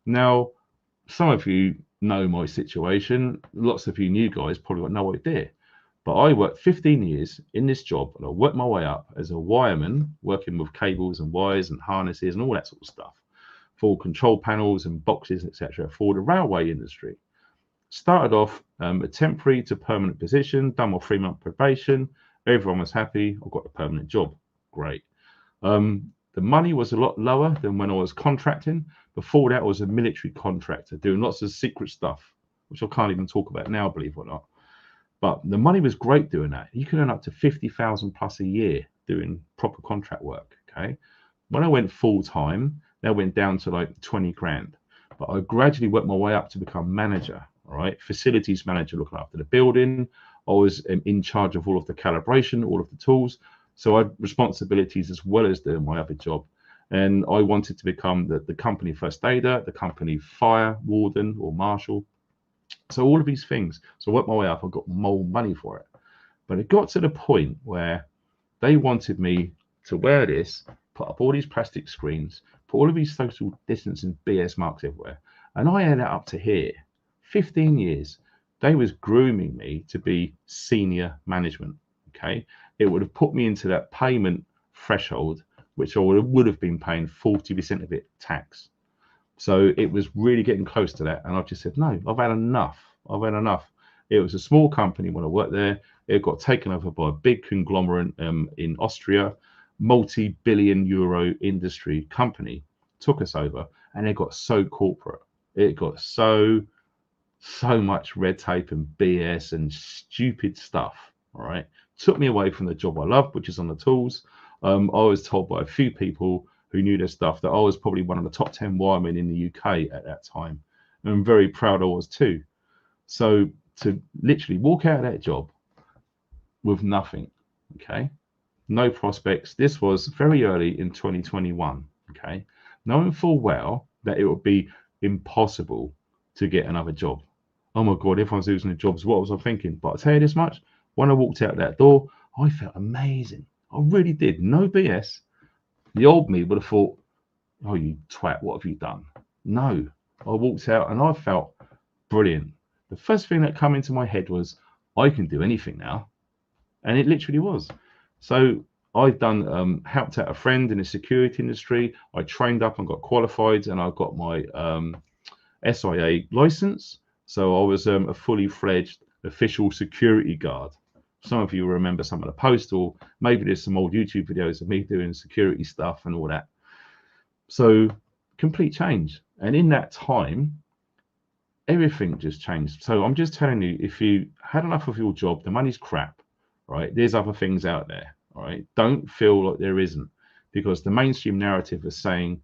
Now, some of you know my situation. Lots of you new guys probably got no idea. But I worked 15 years in this job and I worked my way up as a wireman, working with cables and wires and harnesses and all that sort of stuff for control panels and boxes, etc., for the railway industry. Started off a temporary to permanent position, done my 3-month probation. Everyone was happy. I got a permanent job. Great. The money was a lot lower than when I was contracting. Before that, I was a military contractor doing lots of secret stuff, which I can't even talk about now, believe it or not. But the money was great doing that. You can earn up to 50,000 plus a year doing proper contract work. Okay. When I went full time, that went down to like 20 grand. But I gradually worked my way up to become manager. All right. Facilities manager, looking after the building. I was in charge of all of the calibration, all of the tools. So I had responsibilities as well as doing my other job. And I wanted to become the company first aider, the company fire warden or marshal. So all of these things. So I worked my way up. I got more money for it. But it got to the point where they wanted me to wear this, put up all these plastic screens, put all of these social distancing BS marks everywhere. And I had it up to here. 15 years. They was grooming me to be senior management. Okay. It would have put me into that payment threshold, which I would have been paying 40% of it tax. So it was really getting close to that. And I just said, no, I've had enough. I've had enough. It was a small company when I worked there. It got taken over by a big conglomerate in Austria, multi-billion euro industry company took us over, and it got so corporate. It got so much red tape and BS and stupid stuff. All right. Took me away from the job I loved, which is on the tools. I was told by a few people who knew their stuff that I was probably one of the top 10 wiremen in the UK at that time. And I'm very proud I was too. So to literally walk out of that job with nothing, okay, no prospects. This was very early in 2021, okay, knowing full well that it would be, impossible to get another job. Oh my God, everyone's losing their jobs. What was I thinking? But I'll tell you this much, when I walked out that door, I felt amazing. I really did. No BS. The old me would have thought, oh, you twat, what have you done? No, I walked out and I felt brilliant. The first thing that came into my head was, I can do anything now. And it literally was. So I've done, helped out a friend in the security industry. I trained up and got qualified, and I got my SIA license. So I was a fully fledged official security guard. Some of you remember some of the posts, or maybe there's some old YouTube videos of me doing security stuff and all that. So complete change. And in that time, everything just changed. So I'm just telling you, if you had enough of your job, the money's crap, right? There's other things out there, all right? Don't feel like there isn't, because the mainstream narrative is saying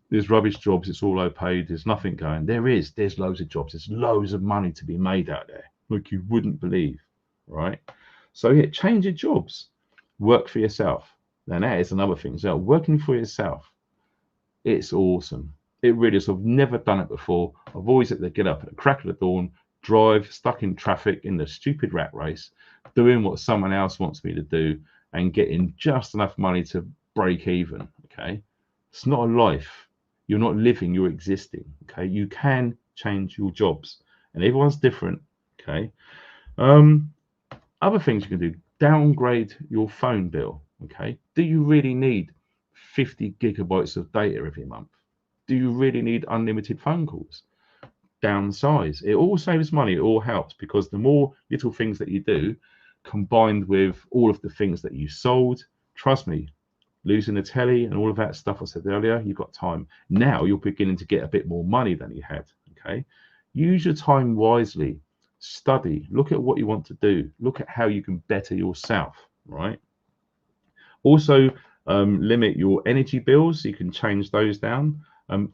there's rubbish jobs, it's all low paid, there's nothing going. There's loads of jobs, there's loads of money to be made out there, like you wouldn't believe, right? So yeah, change your jobs, work for yourself. Now that is another thing. So working for yourself, it's awesome. It really is. I've never done it before. I've always had to get up at the crack of the dawn, drive, stuck in traffic in the stupid rat race, doing what someone else wants me to do, and getting just enough money to break even. Okay, it's not a life. You're not living. You're existing. Okay, you can change your jobs, and everyone's different. Okay, other things you can do: downgrade your phone bill. Okay, do you really need 50 gigabytes of data every month? Do you really need unlimited phone calls? Downsize. It all saves money. It all helps, because the more little things that you do, combined with all of the things that you sold, trust me, losing the telly and all of that stuff I said earlier, you've got time. Now you're beginning to get a bit more money than you had. Okay. Use your time wisely. Study. Look at what you want to do. Look at how you can better yourself. Right. Also, limit your energy bills. You can change those down.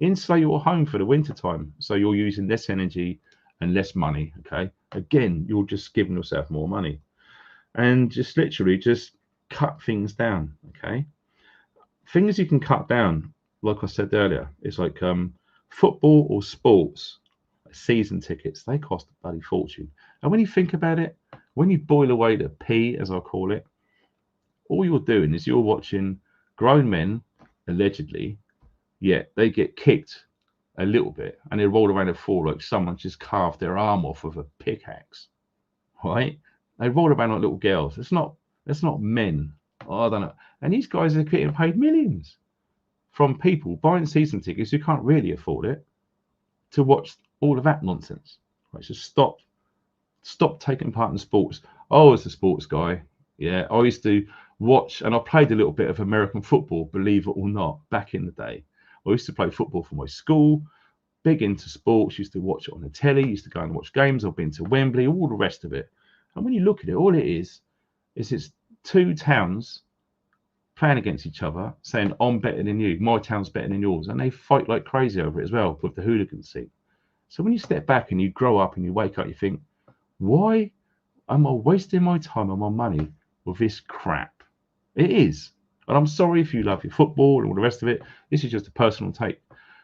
Insulate your home for the winter time, so you're using less energy and less money. Okay, again, you're just giving yourself more money, and just literally just cut things down. Okay, things you can cut down, like I said earlier, it's like football or sports season tickets. They cost a bloody fortune, and when you think about it, when you boil away the P, as I call it, all you're doing is you're watching grown men, allegedly, yet they get kicked a little bit and they roll around the floor like someone just carved their arm off with a pickaxe, right? They roll around like little girls. It's not men. Oh, I don't know. And these guys are getting paid millions from people buying season tickets who can't really afford it to watch all of that nonsense. Right? So stop taking part in sports. I was a sports guy. Yeah, I used to watch, and I played a little bit of American football, believe it or not, back in the day. I used to play football for my school, big into sports, used to watch it on the telly, used to go and watch games. I've been to Wembley, all the rest of it. And when you look at it, all it is it's two towns playing against each other, saying, I'm better than you, my town's better than yours. And they fight like crazy over it as well, with the hooligan scene. So when you step back and you grow up and you wake up, you think, why am I wasting my time and my money with this crap? It is. And I'm sorry if you love your football and all the rest of it. This is just a personal take.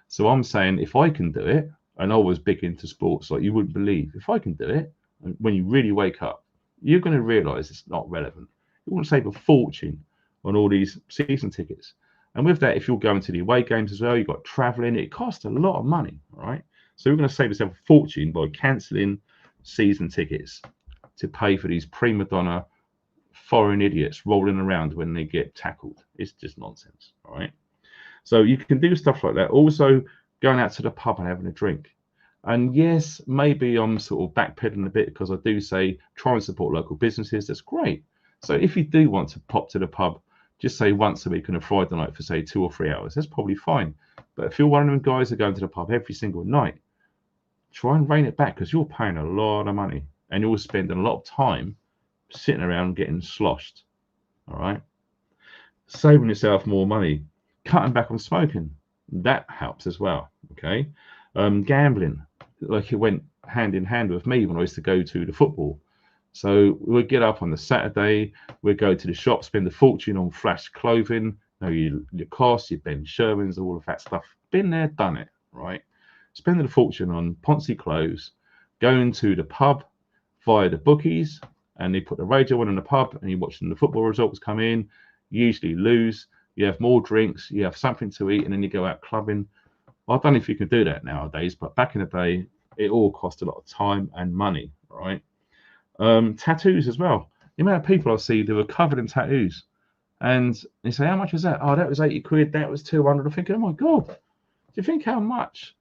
So I'm saying, if I can do it, and I was big into sports like you wouldn't believe, if I can do it, and when you really wake up, you're going to realize it's not relevant. You want to save a fortune on all these season tickets. And with that, if you're going to the away games as well, you've got traveling, it costs a lot of money, all right? So you're going to save yourself a fortune by cancelling season tickets to pay for these prima donna foreign idiots rolling around when they get tackled. It's just nonsense, all right? So you can do stuff like that. Also, going out to the pub and having a drink. And yes, maybe I'm sort of backpedaling a bit, because I do say try and support local businesses. That's great. So if you do want to pop to the pub, just say once a week on a Friday night for say 2 or 3 hours, that's probably fine. But if you're one of them guys that are going to the pub every single night, try and rein it back, because you're paying a lot of money and you're spending a lot of time sitting around getting sloshed. All right, saving yourself more money, cutting back on smoking, that helps as well. Okay, gambling, like it went hand in hand with me when I used to go to the football. So we'd get up on the Saturday, we'd go to the shop, spend a fortune on flash clothing, your Lacoste, your Ben Shermans, all of that stuff. Been there, done it. right? Spending a fortune on Ponzi clothes, going to the pub via the bookies, and they put the radio on in the pub, and you're watching the football results come in. You usually lose. You have more drinks, you have something to eat, and then you go out clubbing. I don't know if you can do that nowadays, but back in the day, it all cost a lot of time and money, right? Tattoos as well. The amount of people I see that were covered in tattoos, and they say, "How much was that?" "Oh, that was 80 quid. That was 200. I think, "Oh my god!" Do you think how much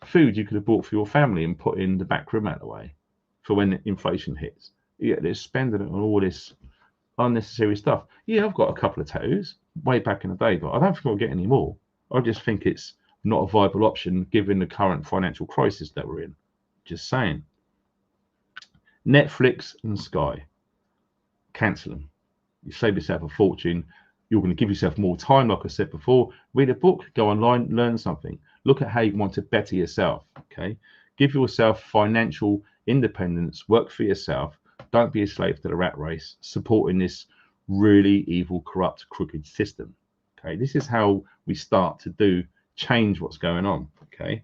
food you could have bought for your family and put in the back room out of the way for when inflation hits? Yeah, they're spending it on all this unnecessary stuff. Yeah, I've got a couple of tattoos way back in the day, but I don't think I'll get any more. I just think it's not a viable option given the current financial crisis that we're in. Just saying. Netflix and Sky, cancel them. You save yourself a fortune. You're going to give yourself more time, like I said before. Read a book, go online, learn something. Look at how you want to better yourself. Okay, give yourself financial independence. Work for yourself. Don't be a slave to the rat race, supporting this really evil, corrupt, crooked system. Okay, this is how we start to change what's going on. Okay,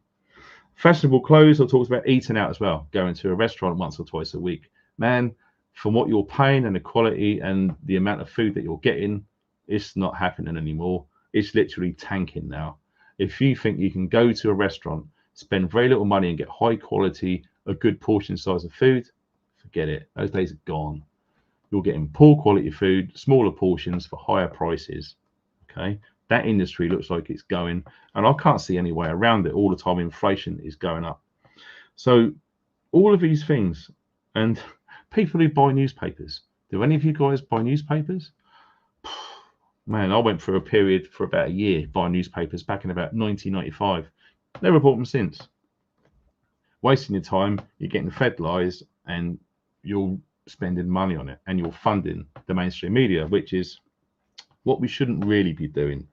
fashionable clothes. I talked about eating out as well, going to a restaurant once or twice a week. Man, from what you're paying and the quality and the amount of food that you're getting, it's not happening anymore. It's literally tanking now. If you think you can go to a restaurant, spend very little money and get high quality, a good portion size of food, forget it. Those days are gone. You're getting poor quality food, smaller portions for higher prices. Okay, that industry looks like it's going, and I can't see any way around it. All the time, inflation is going up. So, all of these things, and people who buy newspapers. Do any of you guys buy newspapers? Man, I went through a period for about a year buying newspapers back in about 1995. Never bought them since. Wasting your time, you're getting fed lies, and you're spending money on it, and you're funding the mainstream media, which is what we shouldn't really be doing.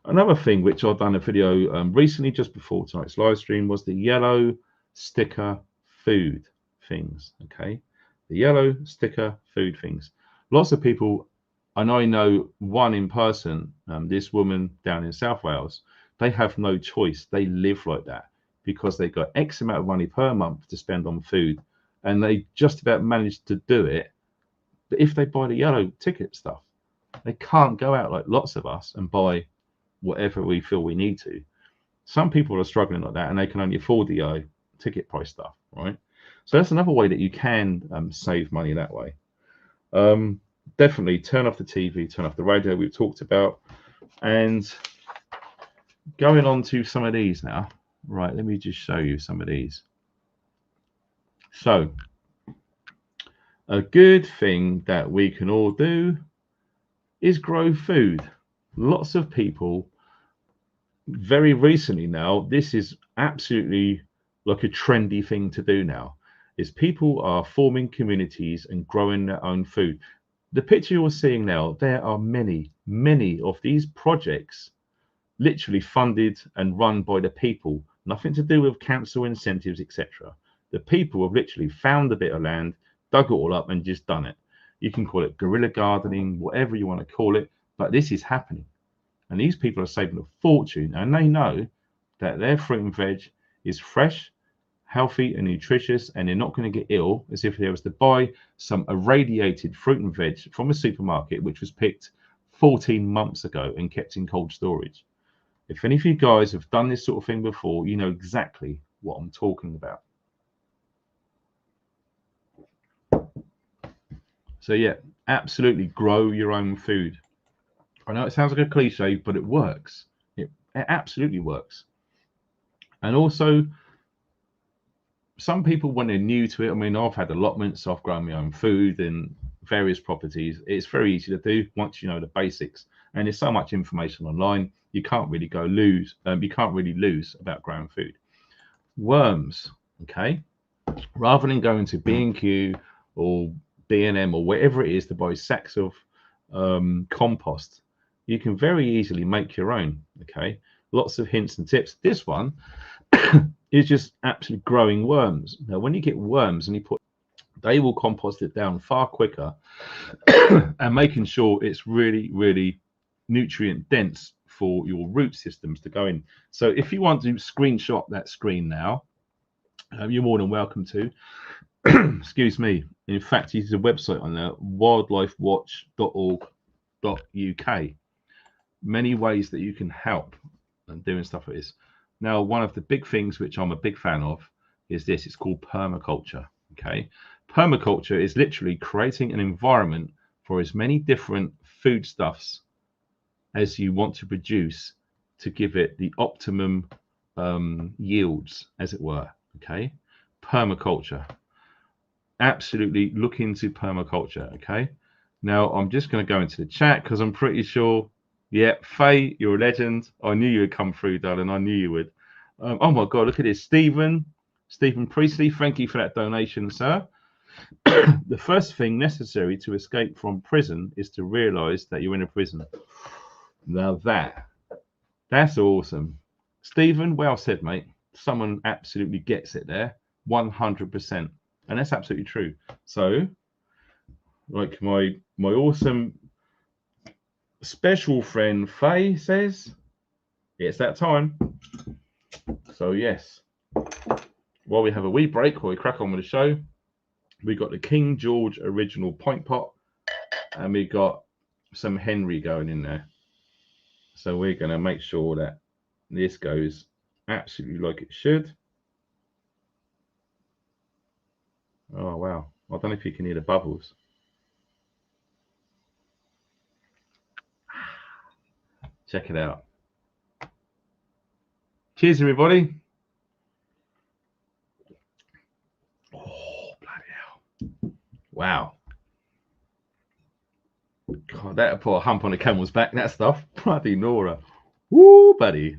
Another thing which I've done a video recently, just before tonight's live stream, was the yellow sticker food things. Okay, the yellow sticker food things. Lots of people, and I know one in person, this woman down in South Wales, they have no choice. They live like that because they've got X amount of money per month to spend on food, and they just about manage to do it. But if they buy the yellow ticket stuff, they can't go out like lots of us and buy whatever we feel we need to. Some people are struggling like that, and they can only afford the ticket price stuff, right? So that's another way that you can save money that way. Definitely turn off the TV, turn off the radio we've talked about, and going on to some of these now. Right, let me just show you some of these. So, a good thing that we can all do is grow food. Lots of people, very recently now, this is absolutely like a trendy thing to do now, is people are forming communities and growing their own food. The picture you're seeing now, there are many, many of these projects literally funded and run by the people, nothing to do with council incentives, etc. The people have literally found a bit of land, dug it all up and just done it. You can call it guerrilla gardening, whatever you want to call it, but this is happening. And these people are saving a fortune, and they know that their fruit and veg is fresh, healthy and nutritious, and they're not going to get ill as if they was to buy some irradiated fruit and veg from a supermarket which was picked 14 months ago and kept in cold storage. If any of you guys have done this sort of thing before, you know exactly what I'm talking about. So yeah, absolutely grow your own food. I know it sounds like a cliche, but it works. It absolutely works. And also, some people, when they're new to it, I mean, I've had allotments, I've grown my own food in various properties. It's very easy to do once you know the basics. And there's so much information online, you can't really lose about growing food. Worms, okay? Rather than going to B&Q or B&M or wherever it is to buy sacks of compost, you can very easily make your own, okay? Lots of hints and tips. This one is just absolutely growing worms. Now, when you get worms and they will compost it down far quicker and making sure it's really, really nutrient dense for your root systems to go in. So if you want to screenshot that screen now, you're more than welcome to. Excuse me. In fact, there's a website on there, wildlifewatch.org.uk. Many ways that you can help and doing stuff like this. Now, one of the big things which I'm a big fan of is this. It's called permaculture. Okay, permaculture is literally creating an environment for as many different foodstuffs as you want to produce to give it the optimum yields, as it were. Okay, permaculture. Absolutely look into permaculture. Okay, now I'm just going to go into the chat because I'm pretty sure. Yeah, Faye, you're a legend. I knew you would come through, darling. I knew you would. Oh my God, look at this. Stephen Priestley, thank you for that donation, sir. The first thing necessary to escape from prison is to realize that you're in a prison. Now that's awesome. Stephen, well said, mate. Someone absolutely gets it there, 100%. And that's absolutely true. So, like my awesome special friend Faye says, it's that time. So yes, while we have a wee break, while we crack on with the show, we got the King George original pint pot, and we got some Henry going in there. So we're going to make sure that this goes absolutely like it should. Oh wow, I don't know if you can hear the bubbles. Check it out. Cheers, everybody. Oh, bloody hell. Wow. God, that'll put a hump on a camel's back, that stuff. Bloody Nora. Woo, buddy.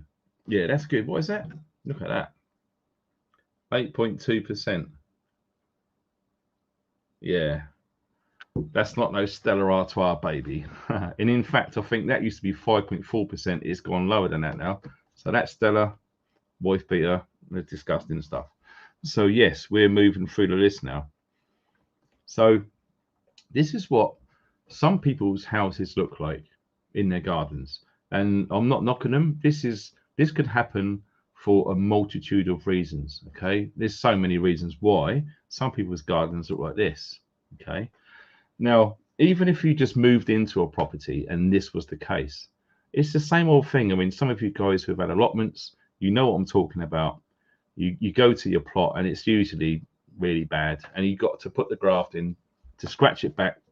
Yeah, that's good. What is that? Look at that. 8.2%. Yeah. That's not no Stella Artois, baby. And in fact, I think that used to be 5.4%. It's gone lower than that now. So that's Stella, wife beater, the disgusting stuff. So yes, we're moving through the list now. So this is what some people's houses look like in their gardens. And I'm not knocking them. This could happen for a multitude of reasons. Okay. There's so many reasons why some people's gardens look like this. Okay. Now, even if you just moved into a property and this was the case, it's the same old thing. I mean, some of you guys who have had allotments, you know what I'm talking about. You go to your plot and it's usually really bad, and you've got to put the graft in to scratch it back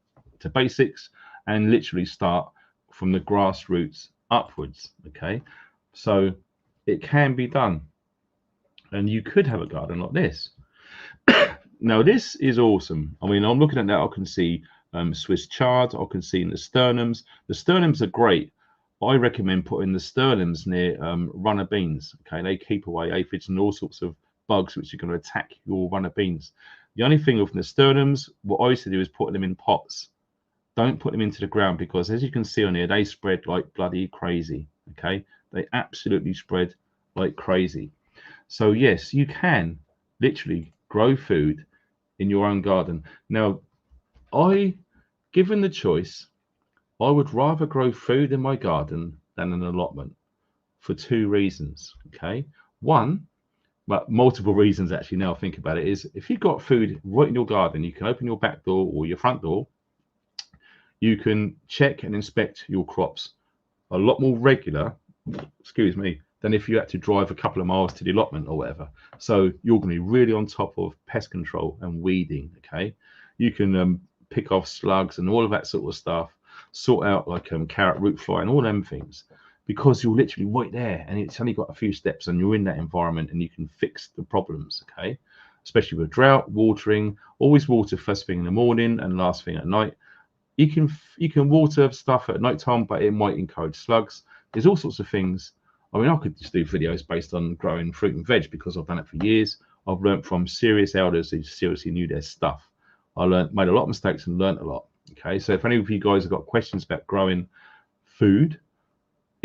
to basics and literally start from the grassroots upwards. Okay, so it can be done, and you could have a garden like this. Now, this is awesome. I mean, I'm looking at that. I can see Swiss chard. I can see in the sternums. The sternums are great. I recommend putting the sternums near runner beans. Okay, they keep away aphids and all sorts of bugs which are going to attack your runner beans. The only thing with the sternums, what I used to do is put them in pots. Don't put them into the ground, because as you can see on here, they spread like bloody crazy. Okay, they absolutely spread like crazy. So yes, you can literally grow food in your own garden. Now, given the choice, I would rather grow food in my garden than an allotment for two reasons. Okay, one, but multiple reasons actually. Now I think about it, is if you've got food right in your garden, you can open your back door or your front door. You can check and inspect your crops a lot more regular, excuse me, than if you had to drive a couple of miles to the allotment or whatever. So you're going to be really on top of pest control and weeding. Okay, you can pick off slugs and all of that sort of stuff, sort out like carrot root fly and all them things, because you're literally right there and it's only got a few steps and you're in that environment and you can fix the problems. Okay, especially with drought, watering, always water first thing in the morning and last thing at night. You can water stuff at night time, but it might encourage slugs. There's all sorts of things. I mean, I could just do videos based on growing fruit and veg because I've done it for years. I've learned from serious elders who seriously knew their stuff. Made a lot of mistakes and learned a lot. Okay, so if any of you guys have got questions about growing food,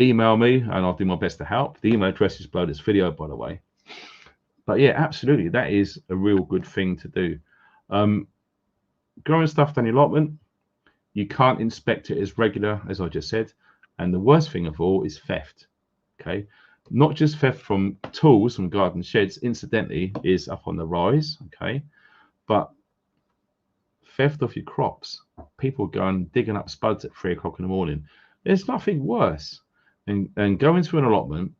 email me and I'll do my best to help. The email address is below this video, by the way. But yeah, absolutely, that is a real good thing to do. Growing stuff down the allotment, you can't inspect it as regular as I just said. And the worst thing of all is theft. Okay, not just theft from tools from garden sheds, incidentally, is up on the rise. Okay, but theft of your crops. People going digging up spuds at 3 o'clock in the morning. There's nothing worse than going to an allotment.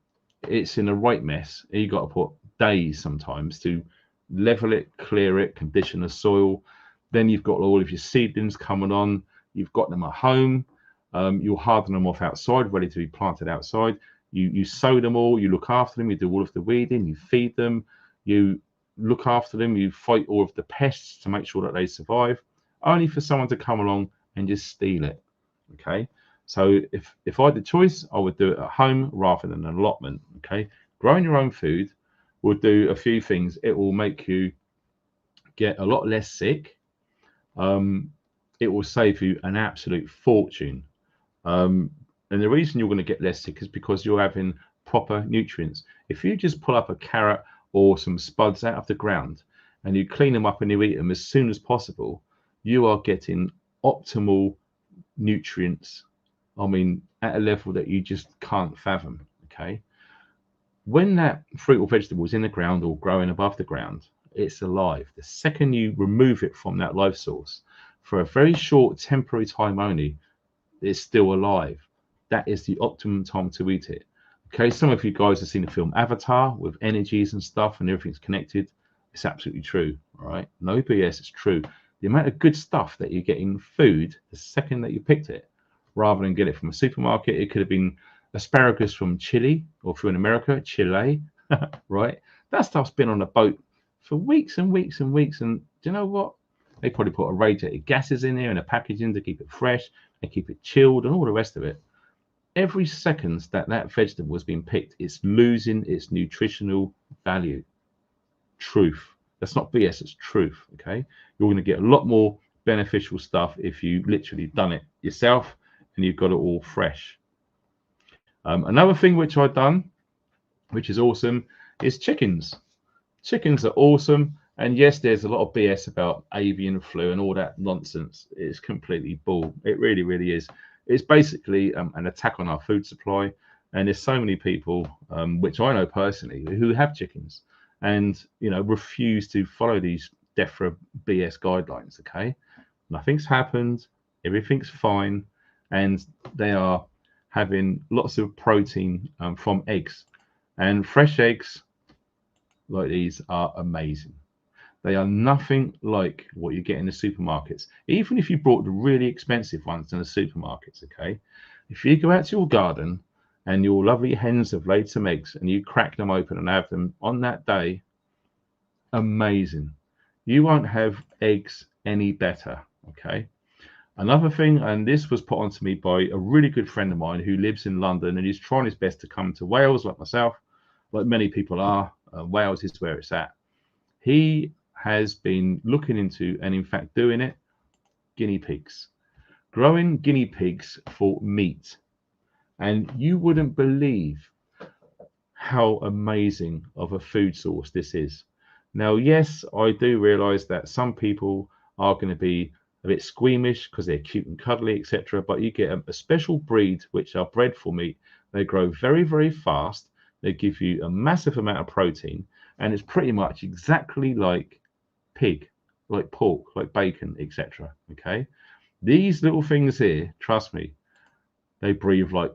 It's in a right mess. You got to put days sometimes to level it, clear it, condition the soil. Then you've got all of your seedlings coming on. You've got them at home. You'll harden them off outside, ready to be planted outside. You sow them all. You look after them. You do all of the weeding. You feed them. You look after them. You fight all of the pests to make sure that they survive. Only for someone to come along and just steal it. Okay. So if I had the choice, I would do it at home rather than an allotment. Okay. Growing your own food will do a few things. It will make you get a lot less sick. It will save you an absolute fortune. And the reason you're going to get less sick is because you're having proper nutrients. If you just pull up a carrot or some spuds out of the ground and you clean them up and you eat them as soon as possible, you are getting optimal nutrients. I mean, at a level that you just can't fathom. Okay. When that fruit or vegetable is in the ground or growing above the ground, it's alive. The second you remove it from that life source for a very short temporary time only, it's still alive. That is the optimum time to eat it. Okay, some of you guys have seen the film Avatar with energies and stuff and everything's connected. It's absolutely true. All right, no BS, it's true. The amount of good stuff that you get in food the second that you picked it, rather than get it from a supermarket. It could have been asparagus from Chile, or if you're in America, Chile, right? That stuff's been on a boat for weeks and weeks and weeks. And do you know what? They probably put irradiated gases in there and a packaging to keep it fresh and keep it chilled and all the rest of it. Every second that that vegetable has been picked, it's losing its nutritional value. Truth. That's not BS, it's truth. Okay. You're going to get a lot more beneficial stuff if you literally done it yourself and you've got it all fresh. Another thing which I've done, which is awesome, is chickens. Chickens are awesome. And yes, there's a lot of BS about avian flu and all that nonsense. It's completely bull. It really, really is. It's basically an attack on our food supply. And there's so many people, which I know personally, who have chickens and, you know, refuse to follow these DEFRA BS guidelines. Okay. Nothing's happened. Everything's fine. And they are having lots of protein from eggs. And fresh eggs like these are amazing. They are nothing like what you get in the supermarkets. Even if you bought the really expensive ones in the supermarkets, okay? If you go out to your garden and your lovely hens have laid some eggs and you crack them open and have them on that day, amazing. You won't have eggs any better, okay? Another thing, and this was put onto me by a really good friend of mine who lives in London and he's trying his best to come to Wales like myself, like many people are. Wales is where it's at. He has been looking into, and in fact doing it, guinea pigs. Growing guinea pigs for meat. And you wouldn't believe how amazing of a food source this is. Now, yes, I do realize that some people are going to be a bit squeamish because they're cute and cuddly, etc. But you get a special breed which are bred for meat. They grow very, very fast. They give you a massive amount of protein, and it's pretty much exactly like pig, like pork, like bacon, etc. Okay, these little things here, trust me, they breed like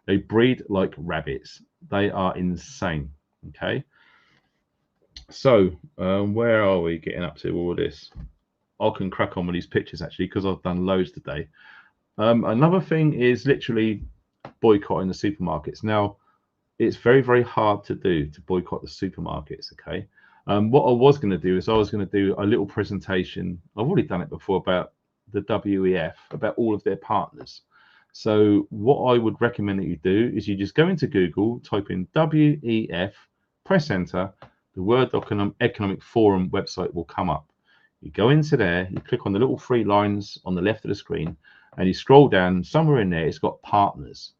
they breed like rabbits. They are insane. Okay, so where are we getting up to all this? I can crack on with these pictures actually because I've done loads today. Another thing is literally boycotting the supermarkets. Now, it's very, very hard to do to boycott the supermarkets. Okay. What I was going to do is I was going to do a little presentation. I've already done it before about the WEF, about all of their partners. So what I would recommend that you do is you just go into Google, type in WEF, press enter, the World Economic Forum website will come up. You go into there, you click on the little three lines on the left of the screen, and you scroll down. Somewhere in there, it's got partners.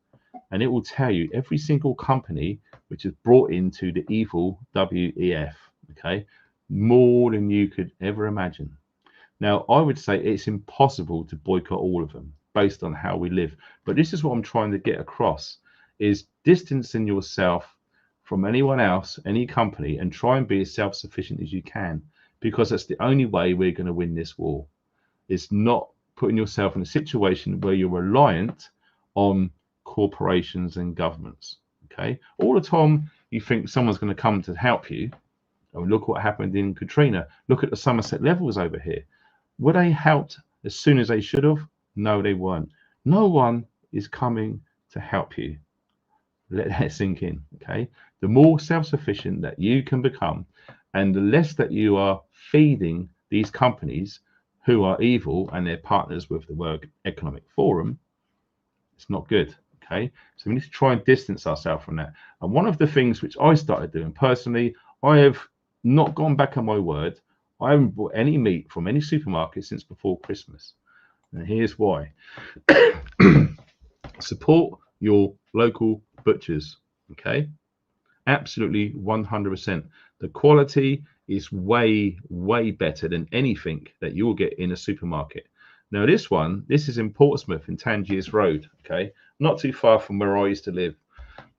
And it will tell you every single company which is brought into the evil WEF, okay, more than you could ever imagine. Now, I would say it's impossible to boycott all of them, based on how we live. But this is what I'm trying to get across, is distancing yourself from anyone else, any company, and try and be as self-sufficient as you can, because that's the only way we're going to win this war. It's not putting yourself in a situation where you're reliant on corporations and governments. Okay, all the time you think someone's going to come to help you. I mean, look what happened in Katrina. Look at the Somerset levels over here. Were they helped as soon as they should have? No, they weren't. No one is coming to help you. Let that sink in. Okay, the more self-sufficient that you can become, and the less that you are feeding these companies who are evil and they're partners with the World Economic Forum, it's not good. Okay, so we need to try and distance ourselves from that. And one of the things which I started doing personally, I have not gone back on my word. I haven't bought any meat from any supermarket since before Christmas. And here's why. Support your local butchers. Okay, absolutely 100%. The quality is way, way better than anything that you'll get in a supermarket. Now, this is in Portsmouth in Tangiers Road, okay, not too far from where I used to live.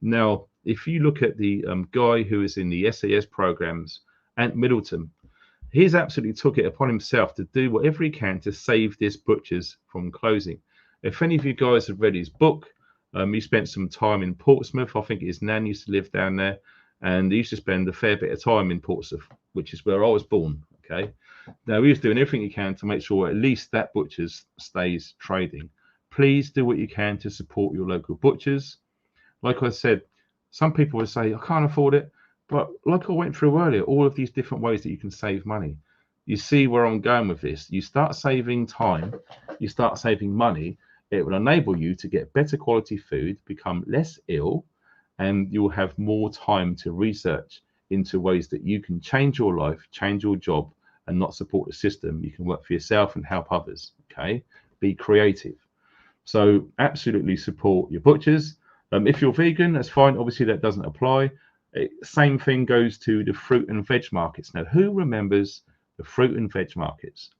Now, if you look at the guy who is in the SAS programs, Ant Middleton, he's absolutely took it upon himself to do whatever he can to save this butcher's from closing. If any of you guys have read his book, he spent some time in Portsmouth. I think his nan used to live down there, and he used to spend a fair bit of time in Portsmouth, which is where I was born, okay. Now, he was doing everything he can to make sure at least that butcher's stays trading. Please do what you can to support your local butchers. Like I said, some people would say, I can't afford it. But like I went through earlier, all of these different ways that you can save money. You see where I'm going with this. You start saving time, you start saving money. It will enable you to get better quality food, become less ill, and you'll have more time to research into ways that you can change your life, change your job, and not support the system. You can work for yourself and help others. Okay, be creative. So absolutely support your butchers. If you're vegan, that's fine. Obviously, that doesn't apply. Same thing goes to the fruit and veg markets. Now, who remembers the fruit and veg markets?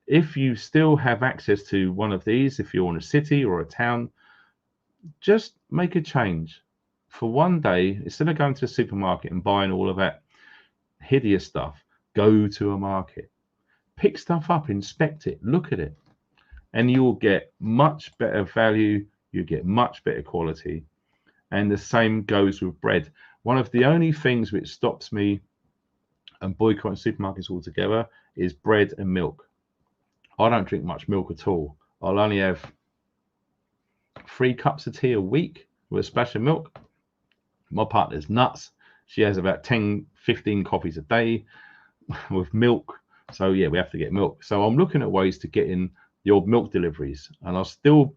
If you still have access to one of these, if you're in a city or a town, just make a change. For one day, instead of going to a supermarket and buying all of that hideous stuff, go to a market, pick stuff up, inspect it, look at it, and you'll get much better value, you get much better quality. And the same goes with bread. One of the only things which stops me and boycotting supermarkets altogether is bread and milk. I don't drink much milk at all. I'll only have 3 cups of tea a week with a splash of milk. My partner's nuts. She has about 10, 15 coffees a day with milk. So yeah, we have to get milk. So I'm looking at ways to get in the old milk deliveries. And I still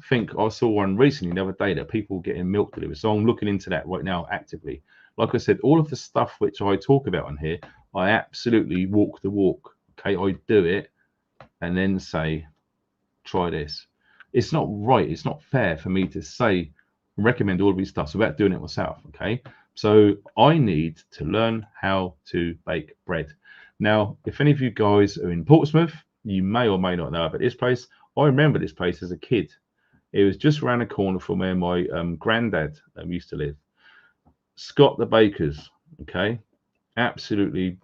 think I saw one recently the other day that people getting milk delivered. So I'm looking into that right now actively. Like I said, all of the stuff which I talk about on here, I absolutely walk the walk. Okay, I do it and then say, try this. It's not right. It's not fair for me to say, recommend all of these stuff without doing it myself. Okay, so I need to learn how to bake bread. Now, if any of you guys are in Portsmouth, you may or may not know about this place. I remember this place as a kid. It was just around the corner from where my granddad used to live. Scott the Bakers, okay? Absolutely,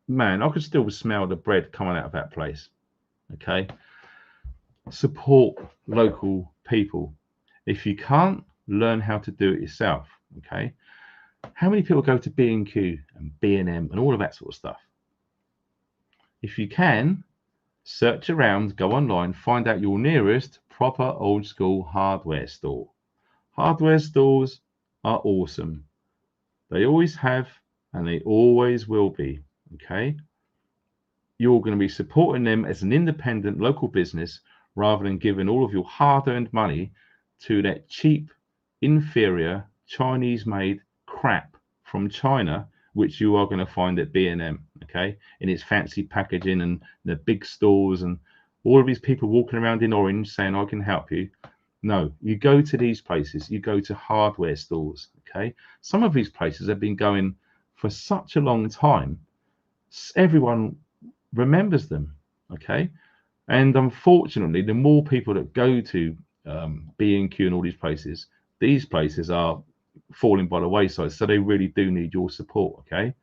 man, I could still smell the bread coming out of that place, okay? Support local people. If you can't, learn how to do it yourself, okay? How many people go to B&Q and B&M and all of that sort of stuff? If you can, search around, go online, find out your nearest proper old school hardware store. Hardware stores are awesome. They always have and they always will be, okay? You're going to be supporting them as an independent local business rather than giving all of your hard-earned money to that cheap, inferior, Chinese-made crap from China, which you are going to find at B&M, okay? In its fancy packaging and the big stores and all of these people walking around in orange saying, I can help you. No, you go to these places, you go to hardware stores, okay? Some of these places have been going for such a long time, everyone remembers them, okay? And unfortunately, the more people that go to B&Q and all these places are falling by the wayside. So they really do need your support, okay?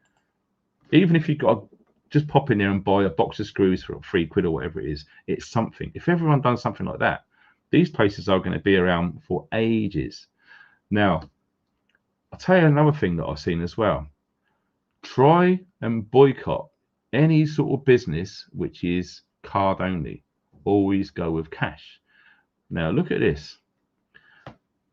Even if you've got to just pop in there and buy a box of screws for £3 or whatever it is, it's something. If everyone done something like that, these places are going to be around for ages. Now, I'll tell you another thing that I've seen as well. Try and boycott any sort of business which is card only. Always go with cash. Now, look at this.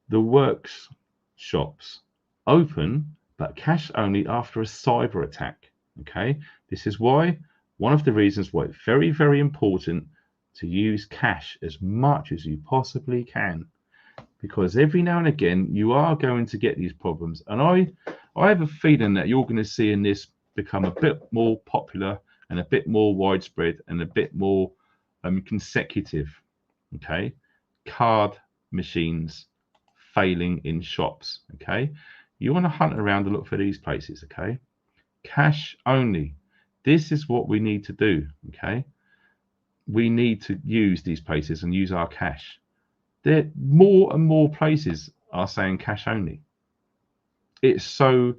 The Works shops open, but cash only after a cyber attack. Okay, this is why one of the reasons why it's very, very important to use cash as much as you possibly can, because every now and again you are going to get these problems. And I have a feeling that you're going to see in this become a bit more popular and a bit more widespread and a bit more consecutive. Okay, card machines failing in shops. Okay, you want to hunt around and look for these places. Okay, cash only. This is what we need to do. Okay, we need to use these places and use our cash. There, more and more places are saying cash only. It's so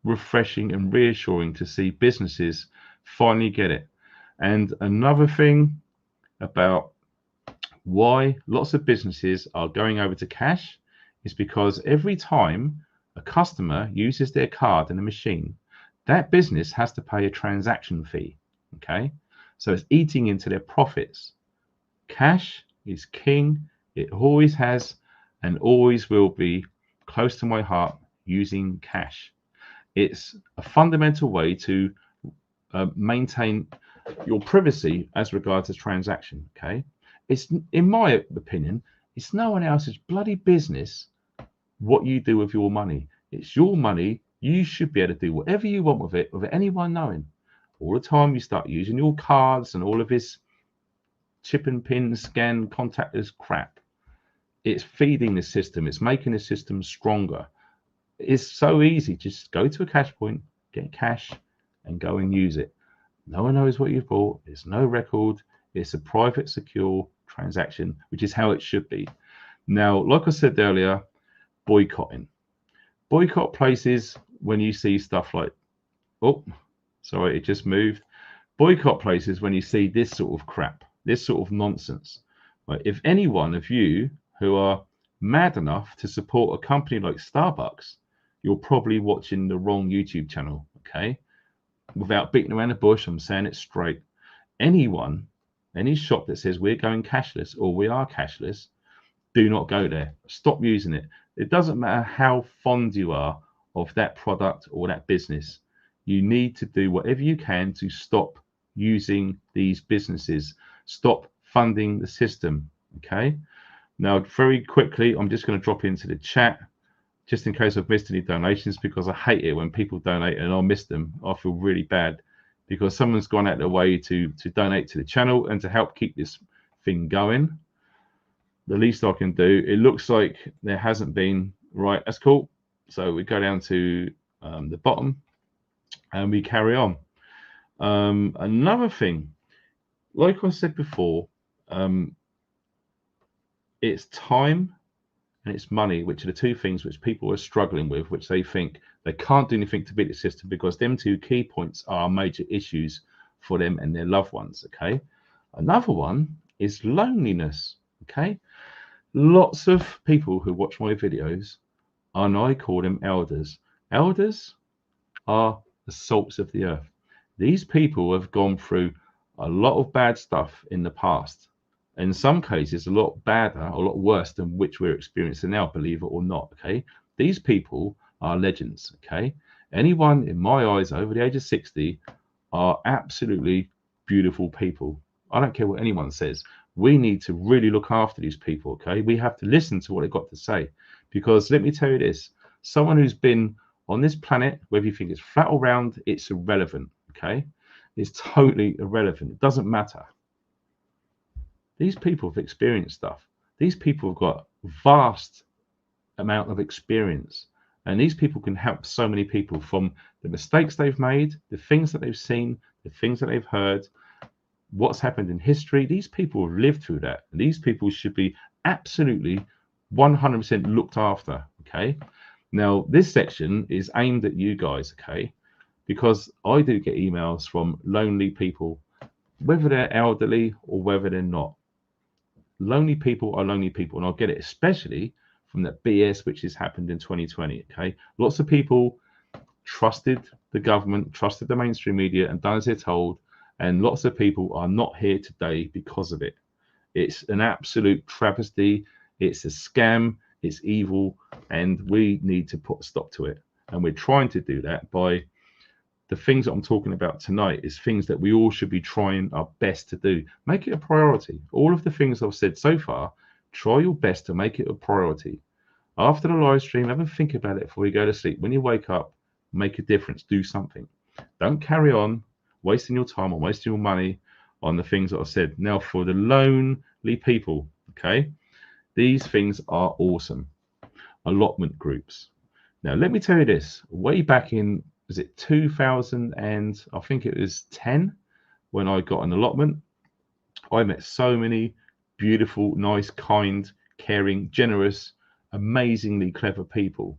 refreshing and reassuring to see businesses finally get it. And another thing about why lots of businesses are going over to cash is because every time a customer uses their card in a machine, that business has to pay a transaction fee. Okay, so it's eating into their profits. Cash is king. It always has and always will be close to my heart, using cash. It's a fundamental way to maintain your privacy as regards to transaction. Okay, it's, in my opinion, it's no one else's bloody business what you do with your money. It's your money. You should be able to do whatever you want with it without anyone knowing. All the time you start using your cards and all of this chip and pin scan contactless crap, it's feeding the system. It's making the system stronger. It's so easy. Just go to a cash point, get cash, and go and use it. No one knows what you've bought. There's no record. It's a private, secure transaction, which is how it should be. Now, like I said earlier, boycotting. Boycott places when you see stuff like, oh, sorry, it just moved. Boycott places when you see this sort of crap, this sort of nonsense. Right? If any one of you who are mad enough to support a company like Starbucks, you're probably watching the wrong YouTube channel. Okay, without beating around the bush, I'm saying it straight. Anyone, any shop that says we're going cashless or we are cashless, do not go there. Stop using it. It doesn't matter how fond you are of that product or that business. You need to do whatever you can to stop using these businesses. Stop funding the system. Okay. Now, very quickly, I'm just going to drop into the chat just in case I've missed any donations, because I hate it when people donate and I'll miss them. I feel really bad because someone's gone out of their way to donate to the channel and to help keep this thing going. The least I can do, it looks like there hasn't been. Right, that's cool. So we go down to the bottom and we carry on. Another thing, like I said before, it's time and it's money, which are the two things which people are struggling with, which they think they can't do anything to beat the system because them two key points are major issues for them and their loved ones. Okay, another one is loneliness. Okay, lots of people who watch my videos, and I call them elders. Elders are the salts of the earth. These people have gone through a lot of bad stuff in the past. In some cases, a lot badder, a lot worse than which we're experiencing now, believe it or not. Okay, these people are legends. Okay, anyone in my eyes over the age of 60 are absolutely beautiful people. I don't care what anyone says. We need to really look after these people. Okay, we have to listen to what they've got to say, because let me tell you this: someone who's been on this planet, whether you think it's flat or round, it's irrelevant. Okay, it's totally irrelevant. It doesn't matter. These people have experienced stuff. These people have got vast amount of experience, and these people can help so many people from the mistakes they've made, the things that they've seen, the things that they've heard. what's happened in history. These people have lived through that. And these people should be absolutely 100% looked after. Okay. Now, this section is aimed at you guys. Okay. Because I do get emails from lonely people, whether they're elderly or whether they're not. Lonely people are lonely people. And I'll get it especially from that BS which has happened in 2020. Okay. Lots of people trusted the government, trusted the mainstream media, and done as they're told. And lots of people are not here today because of it. It's an absolute travesty. It's a scam. It's evil. And we need to put a stop to it. And we're trying to do that by the things that I'm talking about tonight is things that we all should be trying our best to do. Make it a priority. All of the things I've said so far, try your best to make it a priority. After the live stream, have a think about it before you go to sleep. When you wake up, make a difference. Do something. Don't carry on wasting your time or wasting your money on the things that I've said. Now, for the lonely people, okay, these things are awesome. Allotment groups. Now, let me tell you this. Way back in, was it 2000 and I think it was 10 when I got an allotment, I met so many beautiful, nice, kind, caring, generous, amazingly clever people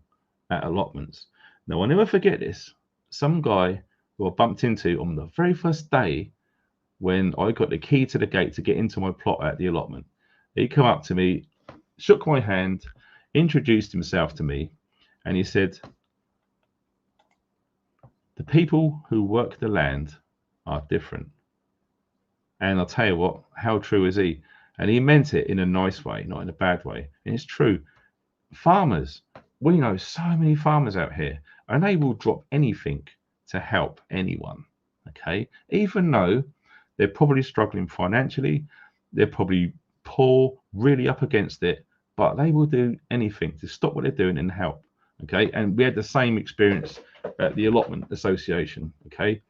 at allotments. Now, I'll never forget this. Some guy who I bumped into on the very first day when I got the key to the gate to get into my plot at the allotment. He came up to me, shook my hand, introduced himself to me, and he said, the people who work the land are different. And I'll tell you what, how true is he? And he meant it in a nice way, not in a bad way. And it's true. Farmers, we know so many farmers out here, and they will drop anything to help anyone. Okay, even though they're probably struggling financially, they're probably poor, really up against it, but they will do anything to stop what they're doing and help. Okay, and we had the same experience at the allotment association. Okay,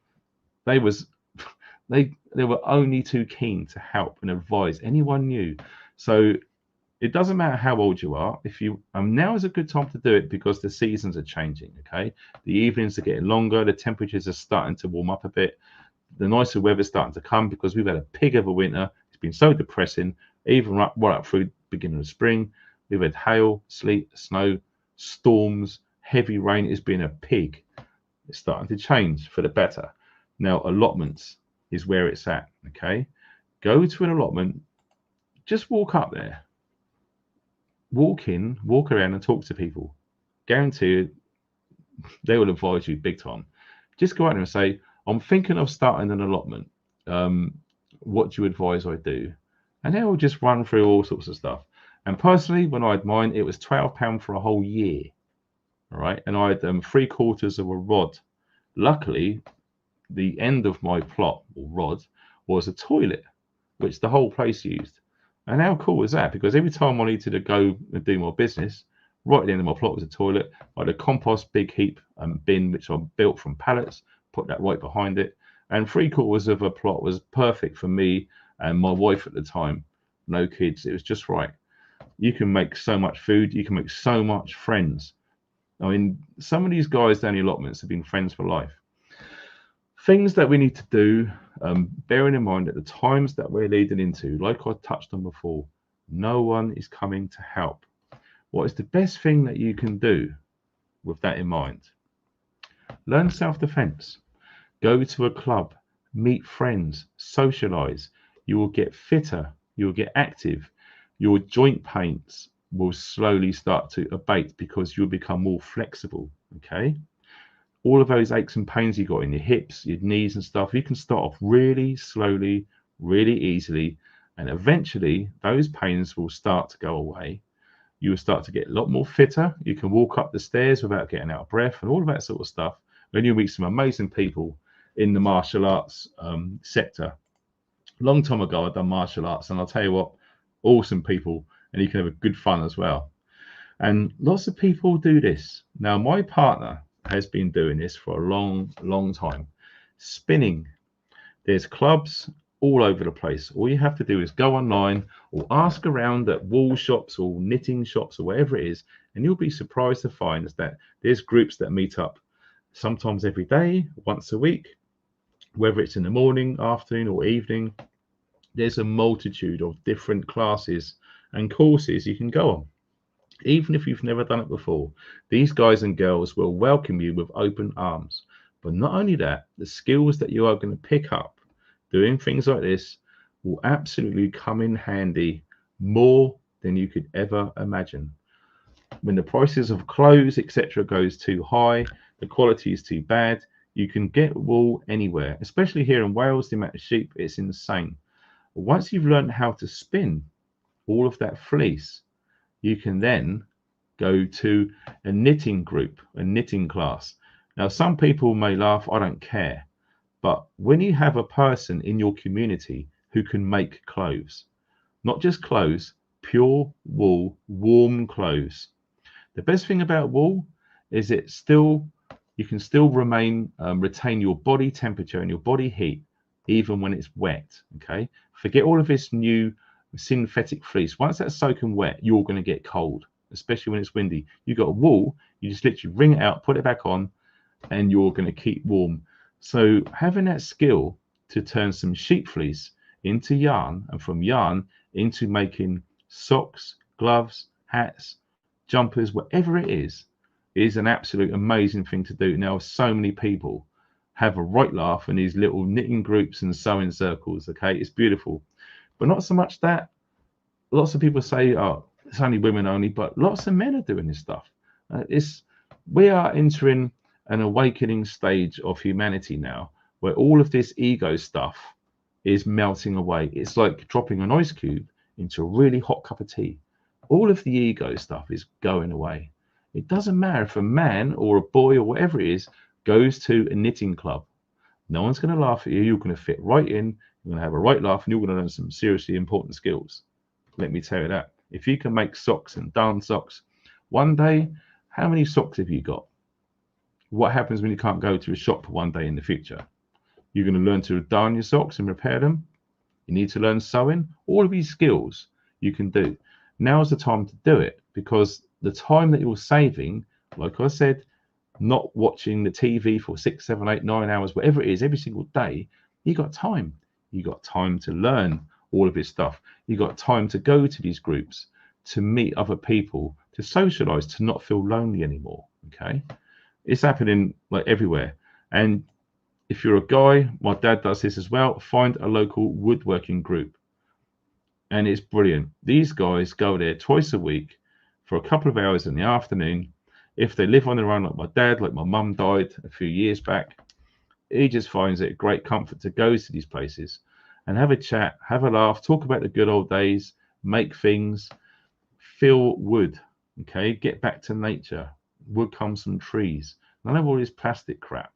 they were only too keen to help and advise anyone new. So it doesn't matter how old you are. If you now is a good time to do it because the seasons are changing. Okay, the evenings are getting longer, the temperatures are starting to warm up a bit, the nicer weather's starting to come because we've had a pig of a winter. It's been so depressing, even right up through the beginning of spring. We've had hail, sleet, snow, storms, heavy rain. It's been a pig. It's starting to change for the better. Now, allotments is where it's at. Okay, go to an allotment, just walk up there. Walk in, walk around and talk to people. Guarantee you, they will advise you big time. Just go out there and say, I'm thinking of starting an allotment. What do you advise I do? And they will just run through all sorts of stuff. And personally, when I had mine, it was £12 for a whole year. All right. And I had 3/4 of a rod. Luckily, the end of my plot or rod was a toilet, which the whole place used. And how cool is that? Because every time I needed to go and do my business, right at the end of my plot was a toilet. I had a compost big heap bin, which I built from pallets, put that right behind it. And 3/4 of a plot was perfect for me and my wife at the time. No kids. It was just right. You can make so much food. You can make so much friends. I mean, some of these guys down the allotments have been friends for life. Things that we need to do, bearing in mind at the times that we're leading into, like I touched on before, no one is coming to help. What is the best thing that you can do with that in mind? Learn self-defense. Go to a club, meet friends, socialize. You will get fitter. You will get active. Your joint pains will slowly start to abate because you'll become more flexible. Okay. All of those aches and pains you got in your hips, your knees and stuff, you can start off really slowly, really easily, and eventually those pains will start to go away. You will start to get a lot more fitter. You can walk up the stairs without getting out of breath and all of that sort of stuff. And you'll meet some amazing people in the martial arts sector. A long time ago, I'd done martial arts, and I'll tell you what, awesome people, and you can have a good fun as well. And lots of people do this. Now, my partner has been doing this for a long time. Spinning. There's clubs all over the place. All you have to do is go online or ask around at wool shops or knitting shops or wherever it is, and you'll be surprised to find that there's groups that meet up sometimes every day, once a week, whether it's in the morning, afternoon, or evening. There's a multitude of different classes and courses you can go on. Even if you've never done it before, these guys and girls will welcome you with open arms. But not only that, the skills that you are going to pick up doing things like this will absolutely come in handy more than you could ever imagine. When the prices of clothes, etc., goes too high, the quality is too bad, you can get wool anywhere, especially here in Wales. The amount of sheep, it's insane. Once you've learned how to spin all of that fleece, you can then go to a knitting group, a knitting class. Now, some people may laugh, I don't care. But when you have a person in your community who can make clothes, not just clothes, pure wool, warm clothes. The best thing about wool is you can still retain your body temperature and your body heat even when it's wet. Okay, forget all of this new synthetic fleece. Once that's soaking wet, you're going to get cold, especially when it's windy. You got a wool, you just literally wring it out, put it back on, and you're going to keep warm. So having that skill to turn some sheep fleece into yarn, and from yarn into making socks, gloves, hats, jumpers, whatever it is an absolute amazing thing to do. Now, so many people have a right laugh in these little knitting groups and sewing circles. Okay, it's beautiful, but not so much that. Lots of people say, "Oh, it's only women only," but lots of men are doing this stuff. We are entering an awakening stage of humanity now, where all of this ego stuff is melting away. It's like dropping an ice cube into a really hot cup of tea. All of the ego stuff is going away. It doesn't matter if a man or a boy or whatever it is goes to a knitting club. No one's going to laugh at you. You're going to fit right in. You're going to have a right laugh, and you're going to learn some seriously important skills. Let me tell you that. If you can make socks and darn socks, one day, how many socks have you got? What happens when you can't go to a shop one day in the future? You're going to learn to darn your socks and repair them. You need to learn sewing. All of these skills you can do. Now's the time to do it, because the time that you're saving, like I said, not watching the TV for 6, 7, 8, 9 hours, whatever it is, every single day, you got time. You got time to learn all of this stuff. You got time to go to these groups, to meet other people, to socialize, to not feel lonely anymore. Okay, it's happening like everywhere. And if you're a guy, my dad does this as well. Find a local woodworking group, and it's brilliant. These guys go there twice a week for a couple of hours in the afternoon. If they live on their own, like my dad, like my mum died a few years back, he just finds it a great comfort to go to these places and have a chat, have a laugh, talk about the good old days, make things, feel wood. Okay, get back to nature. Wood comes from trees. None of all this plastic crap.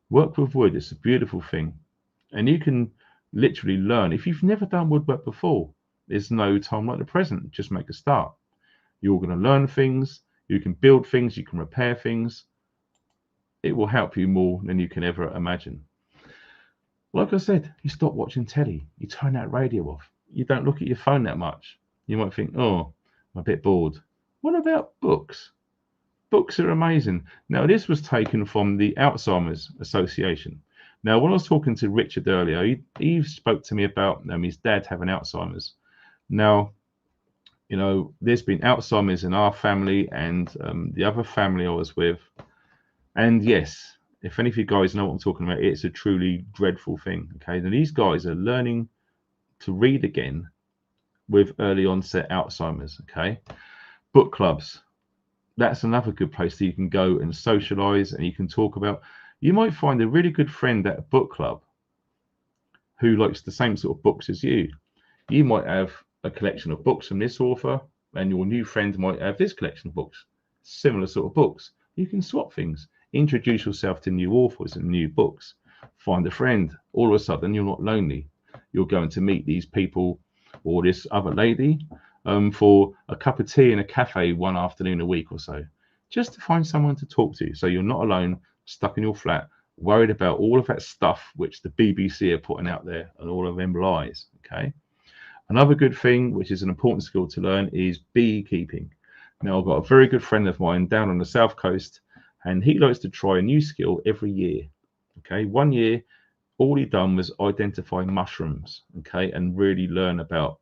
Work with wood. It's a beautiful thing, and you can literally learn. If you've never done woodwork before, there's no time like the present. Just make a start. You're going to learn things. You can build things. You can repair things. It will help you more than you can ever imagine. Like I said, you stop watching telly. You turn that radio off. You don't look at your phone that much. You might think, oh, I'm a bit bored. What about books? Books are amazing. Now, this was taken from the Alzheimer's Association. Now, when I was talking to Richard earlier, he spoke to me about his dad having Alzheimer's. Now, you know, there's been Alzheimer's in our family and the other family I was with. And yes, if any of you guys know what I'm talking about, it's a truly dreadful thing. Okay, now these guys are learning to read again with early onset Alzheimer's. Okay, book clubs. That's another good place that you can go and socialize, and you can talk about. You might find a really good friend at a book club who likes the same sort of books as you. You might have a collection of books from this author, and your new friend might have this collection of books, similar sort of books. You can swap things. Introduce yourself to new authors and new books. Find a friend. All of a sudden, you're not lonely. You're going to meet these people or this other lady for a cup of tea in a cafe one afternoon a week or so, just to find someone to talk to. So you're not alone, stuck in your flat, worried about all of that stuff which the BBC are putting out there and all of them lies. Okay. Another good thing, which is an important skill to learn, is beekeeping. Now, I've got a very good friend of mine down on the south coast, and he likes to try a new skill every year. Okay, 1 year All he done was identify mushrooms, okay, and really learn about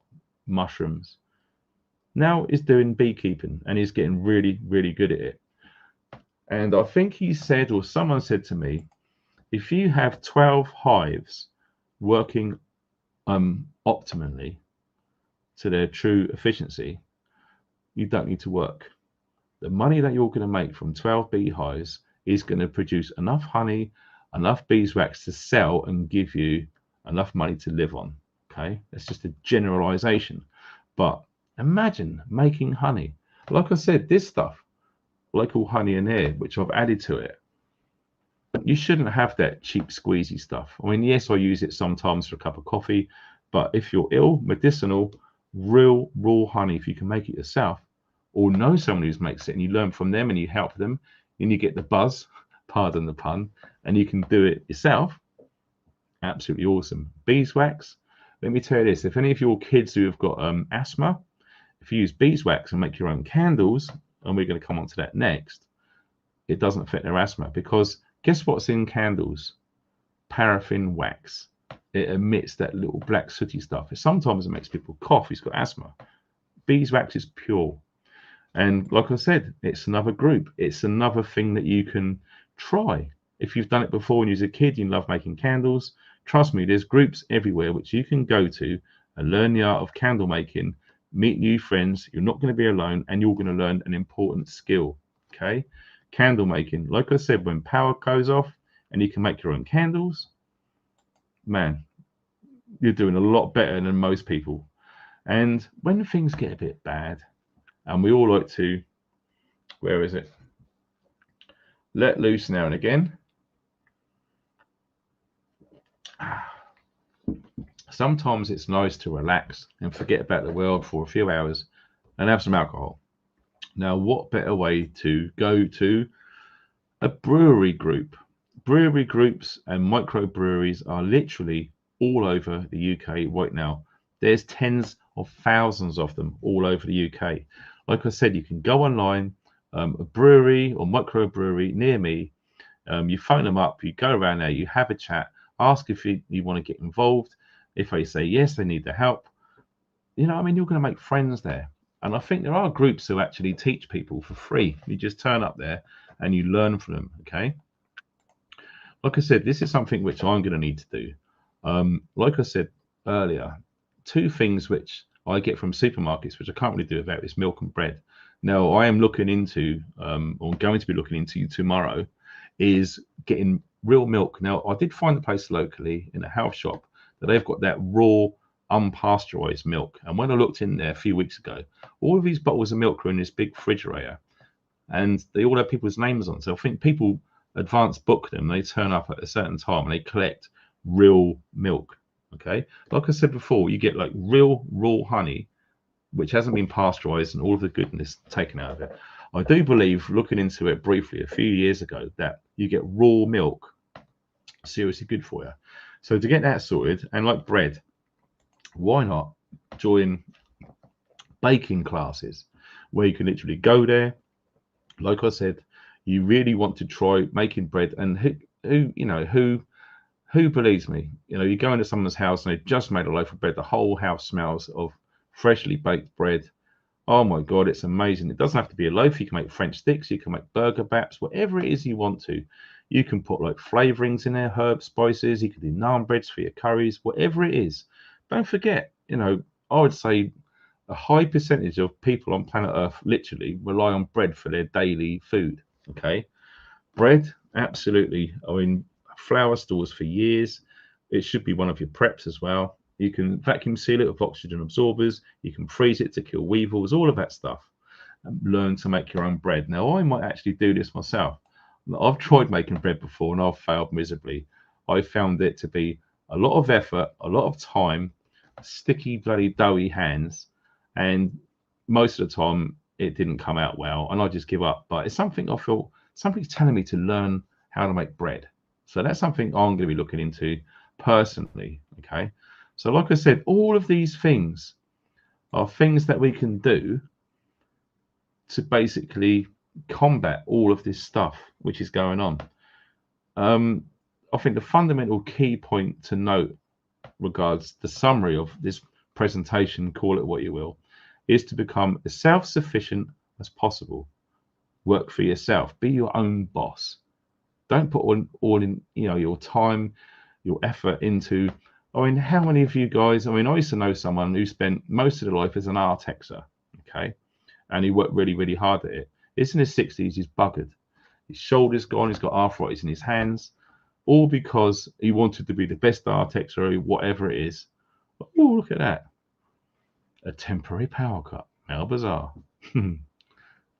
mushrooms. Now he's doing beekeeping and he's getting really, really good at it. And I think he said, or someone said to me, if you have 12 hives working optimally to their true efficiency, you don't need to work. The money that you're going to make from 12 beehives is going to produce enough honey, enough beeswax to sell and give you enough money to live on. Okay, that's just a generalization. But imagine making honey. Like I said, this stuff, local honey and air, which I've added to it, you shouldn't have that cheap squeezy stuff. I mean, yes, I use it sometimes for a cup of coffee, but if you're ill, medicinal, real raw honey, if you can make it yourself, or know someone who makes it and you learn from them and you help them and you get the buzz, pardon the pun, and you can do it yourself, absolutely awesome. Beeswax, let me tell you this, if any of your kids who have got asthma, if you use beeswax and make your own candles, and we're going to come on to that next, it doesn't affect their asthma, because guess what's in candles? Paraffin wax. It emits that little black sooty stuff. Sometimes it makes people cough who's got asthma. Beeswax is pure. And like I said, it's another group. It's another thing that you can try. If you've done it before when you was a kid, you love making candles, trust me, there's groups everywhere which you can go to and learn the art of candle making, meet new friends. You're not going to be alone, and you're going to learn an important skill. Okay? Candle making. Like I said, when power goes off and you can make your own candles, man, you're doing a lot better than most people. And when things get a bit bad, and we all like to, where is it? Let loose now and again. Sometimes it's nice to relax and forget about the world for a few hours and have some alcohol. Now, what better way to go to a brewery group? Brewery groups and microbreweries are literally all over the UK right now. There's tens of thousands of them all over the UK. Like I said, you can go online, a brewery or microbrewery near me, you phone them up, you go around there, you have a chat, ask if you want to get involved. If they say yes, they need the help. You know, I mean, you're going to make friends there. And I think there are groups who actually teach people for free. You just turn up there and you learn from them. Okay. Like I said, this is something which I'm going to need to do. Like I said earlier, two things which I get from supermarkets, which I can't really do about, is milk and bread. Now, I am looking into, or going to be looking into tomorrow, is getting real milk. Now, I did find a place locally in a health shop that they've got that raw, unpasteurized milk. And when I looked in there a few weeks ago, all of these bottles of milk are in this big refrigerator, and they all have people's names on. So I think people advance book them. They turn up at a certain time and they collect real milk. Okay, like I said before, you get like real raw honey, which hasn't been pasteurized, and all of the goodness taken out of it. I do believe, looking into it briefly a few years ago, that you get raw milk, seriously good for you. So to get that sorted, and like bread, why not join baking classes where you can literally go there? Like I said, you really want to try making bread, and who believes me? You know, you go into someone's house and they've just made a loaf of bread. The whole house smells of freshly baked bread. Oh my God, it's amazing. It doesn't have to be a loaf. You can make French sticks. You can make burger baps, whatever it is you want to. You can put like flavorings in there, herbs, spices. You can do naan breads for your curries, whatever it is. Don't forget, you know, I would say a high percentage of people on planet Earth literally rely on bread for their daily food. Okay. Bread, absolutely. I mean, flour stores for years. It should be one of your preps as well. You can vacuum seal it with oxygen absorbers. You can freeze it to kill weevils, all of that stuff. And learn to make your own bread. Now, I might actually do this myself. I've tried making bread before and I've failed miserably. I found it to be a lot of effort, a lot of time, sticky, bloody, doughy hands, and most of the time it didn't come out well, and I just give up. But it's something I feel something's telling me to learn how to make bread. So that's something I'm going to be looking into personally. Okay. So, like I said, all of these things are things that we can do to basically combat all of this stuff which is going on. I think the fundamental key point to note regards the summary of this presentation, call it what you will, is to become as self-sufficient as possible. Work for yourself. Be your own boss. Don't put all in, your time, your effort into. I mean, how many of you guys? I mean, I used to know someone who spent most of their life as an artexer, okay, and he worked really, really hard at it. He's in his 60s. He's buggered. His shoulders gone. He's got arthritis in his hands, all because he wanted to be the best artexer or whatever it is. Oh, look at that! A temporary power cut. How bizarre.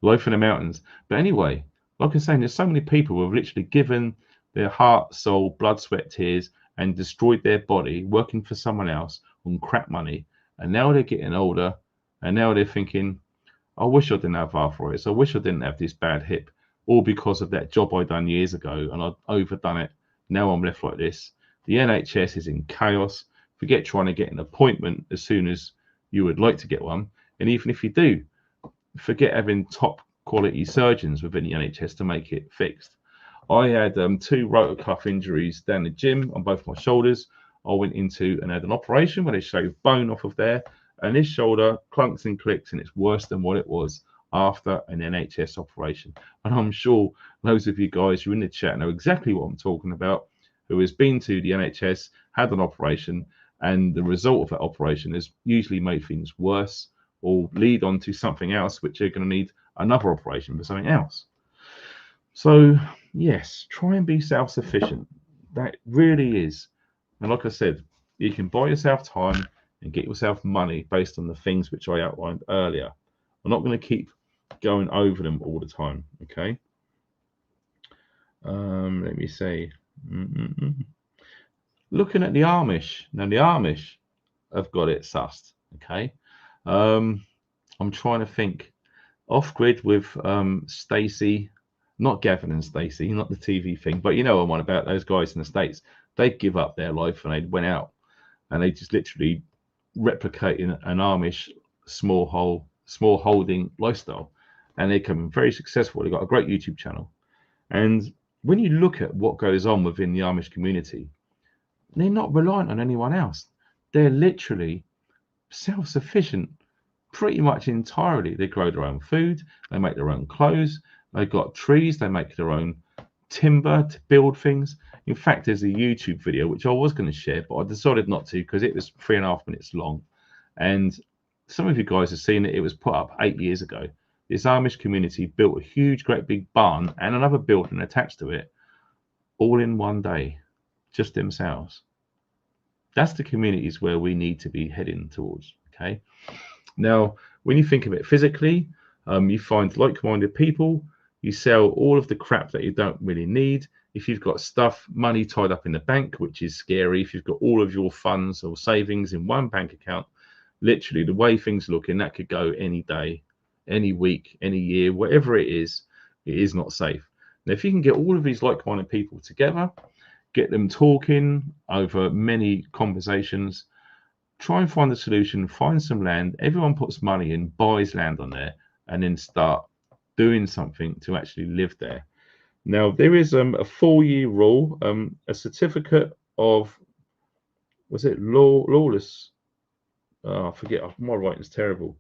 Life in the mountains. But anyway, like I'm saying, there's so many people who have literally given their heart, soul, blood, sweat, tears, and destroyed their body working for someone else on crap money. And now they're getting older, and now they're thinking, I wish I didn't have arthritis. I wish I didn't have this bad hip, all because of that job I done years ago, and I've overdone it. Now I'm left like this. The NHS is in chaos. Forget trying to get an appointment as soon as you would like to get one. And even if you do, forget having top quality surgeons within the NHS to make it fixed. I had 2 rotator cuff injuries down the gym on both my shoulders. I went into and had an operation where they shaved bone off of there, and this shoulder clunks and clicks, and it's worse than what it was after an NHS operation. And I'm sure those of you guys who are in the chat know exactly what I'm talking about, who has been to the NHS, had an operation, and the result of that operation has usually made things worse or lead on to something else, which you're going to need another operation for something else. So yes, try and be self-sufficient. That really is. And like I said, you can buy yourself time and get yourself money based on the things which I outlined earlier. I'm not going to keep going over them all the time, okay? Let me say, looking at the Amish. Now the Amish have got it sussed, okay? I'm trying to think. Off grid with Stacey, not Gavin and Stacey, not the TV thing, but you know what I'm on about. Those guys in the States, they give up their life and they went out and they just literally replicating an Amish small holding lifestyle, and they're becoming very successful. They've got a great YouTube channel, and when you look at what goes on within the Amish community, they're not reliant on anyone else. They're literally self-sufficient pretty much entirely. They grow their own food, they make their own clothes, they've got trees, they make their own timber to build things. In fact, there's a YouTube video which I was going to share, but I decided not to because it was 3.5 minutes long, and some of you guys have seen it. It was put up 8 years ago. This Amish community built a huge, great big barn and another building attached to it, all in one day, just themselves. That's the communities where we need to be heading towards, okay? Now, when you think of it physically, you find like-minded people, you sell all of the crap that you don't really need. If you've got money tied up in the bank, which is scary, if you've got all of your funds or savings in one bank account, literally the way things look, and that could go any day, any week, any year, whatever it is not safe. Now, if you can get all of these like-minded people together, get them talking over many conversations, try and find the solution, find some land, everyone puts money in, buys land on there, and then start doing something to actually live there. Now, there is a 4-year rule, a certificate of, was it lawless? I forget, my writing's terrible.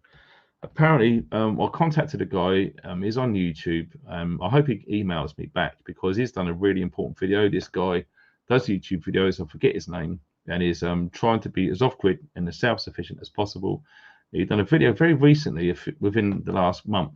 Apparently, I contacted a guy, he's on YouTube. I hope he emails me back because he's done a really important video. This guy does YouTube videos, I forget his name, and is trying to be as off-grid and as self-sufficient as possible. He's done a video very recently, within the last month,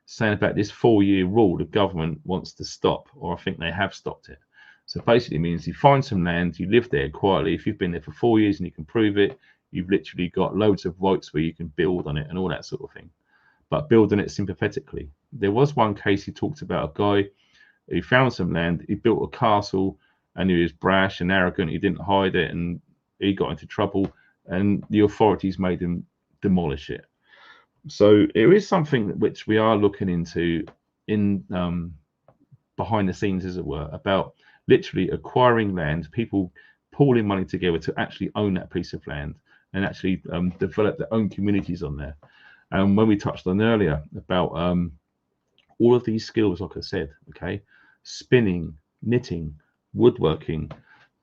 saying about this 4-year rule the government wants to stop, or I think they have stopped it. So basically it means you find some land, you live there quietly. If you've been there for 4 years and you can prove it, you've literally got loads of rights where you can build on it and all that sort of thing. But building it sympathetically. There was one case he talked about a guy who found some land, he built a castle, and he was brash and arrogant, he didn't hide it, and he got into trouble, and the authorities made him demolish it. So there is something which we are looking into in behind the scenes, as it were, about literally acquiring land, people pooling money together to actually own that piece of land and actually develop their own communities on there. And when we touched on earlier about all of these skills, like I said, okay, spinning, knitting, woodworking,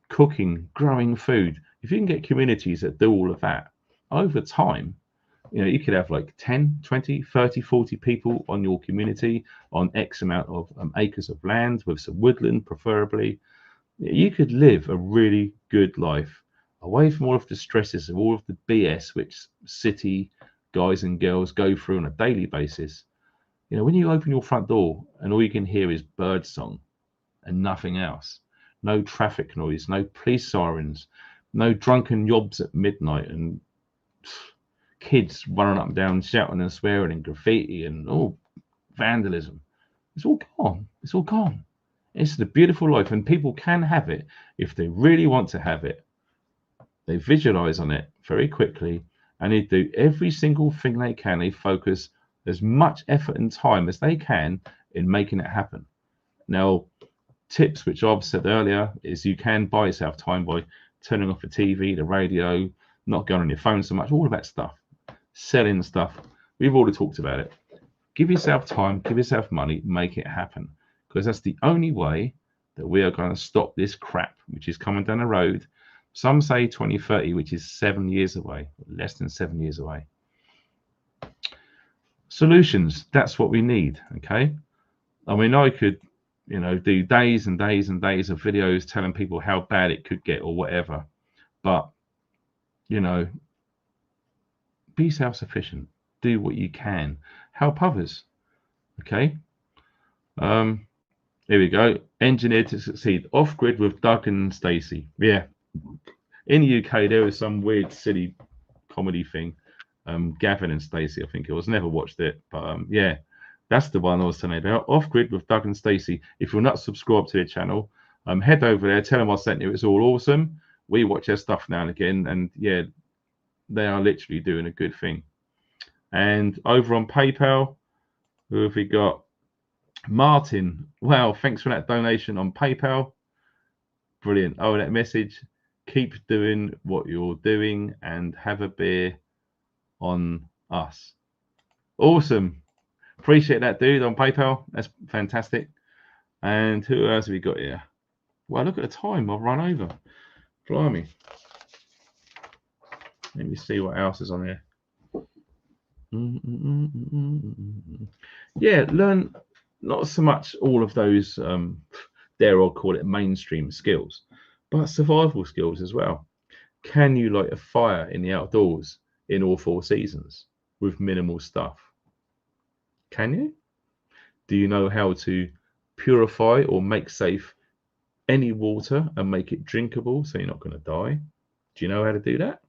cooking, growing food. If you can get communities that do all of that over time, you could have like 10, 20, 30, 40 people on your community on X amount of acres of land with some woodland, preferably. You could live a really good life away from all of the stresses of all of the BS which city guys and girls go through on a daily basis. When you open your front door and all you can hear is bird song and nothing else, no traffic noise, no police sirens, no drunken yobs at midnight and kids running up and down shouting and swearing and graffiti and vandalism. It's all gone. It's all gone. It's the beautiful life, and people can have it if they really want to have it. They visualize on it very quickly, and they do every single thing they can. They focus as much effort and time as they can in making it happen. Now, tips which I've said earlier is you can buy yourself time by turning off the TV, the radio, not going on your phone so much, all of that stuff, selling stuff. We've already talked about it. Give yourself time, give yourself money, make it happen, because that's the only way that we are going to stop this crap which is coming down the road. Some say 2030, which is 7 years away, less than 7 years away. Solutions, that's what we need, okay? I mean, I could, do days and days and days of videos telling people how bad it could get or whatever, but, be self-sufficient, do what you can, help others, okay? Here we go. Engineered to Succeed, Off-Grid with Doug and Stacey. Yeah. In the UK, there was some weird, silly comedy thing. Gavin and Stacey, I think it was. Never watched it, but yeah, that's the one I was telling you about. Off-Grid with Doug and Stacey. If you're not subscribed to their channel, head over there, tell them I sent you. It's all awesome. We watch their stuff now and again, and yeah, they are literally doing a good thing. And over on PayPal, who have we got? Martin. Wow, thanks for that donation on PayPal. Brilliant. Oh, that message. Keep doing what you're doing and have a beer on us. Awesome. Appreciate that, dude, on PayPal. That's fantastic. And who else have we got here? Well, look at the time. I've run over. Blimey. Let me see what else is on here. Yeah, learn not so much all of those, dare I call it, mainstream skills, but survival skills as well. Can you light a fire in the outdoors in all 4 seasons with minimal stuff? Can you? Do you know how to purify or make safe any water and make it drinkable so you're not going to die? Do you know how to do that?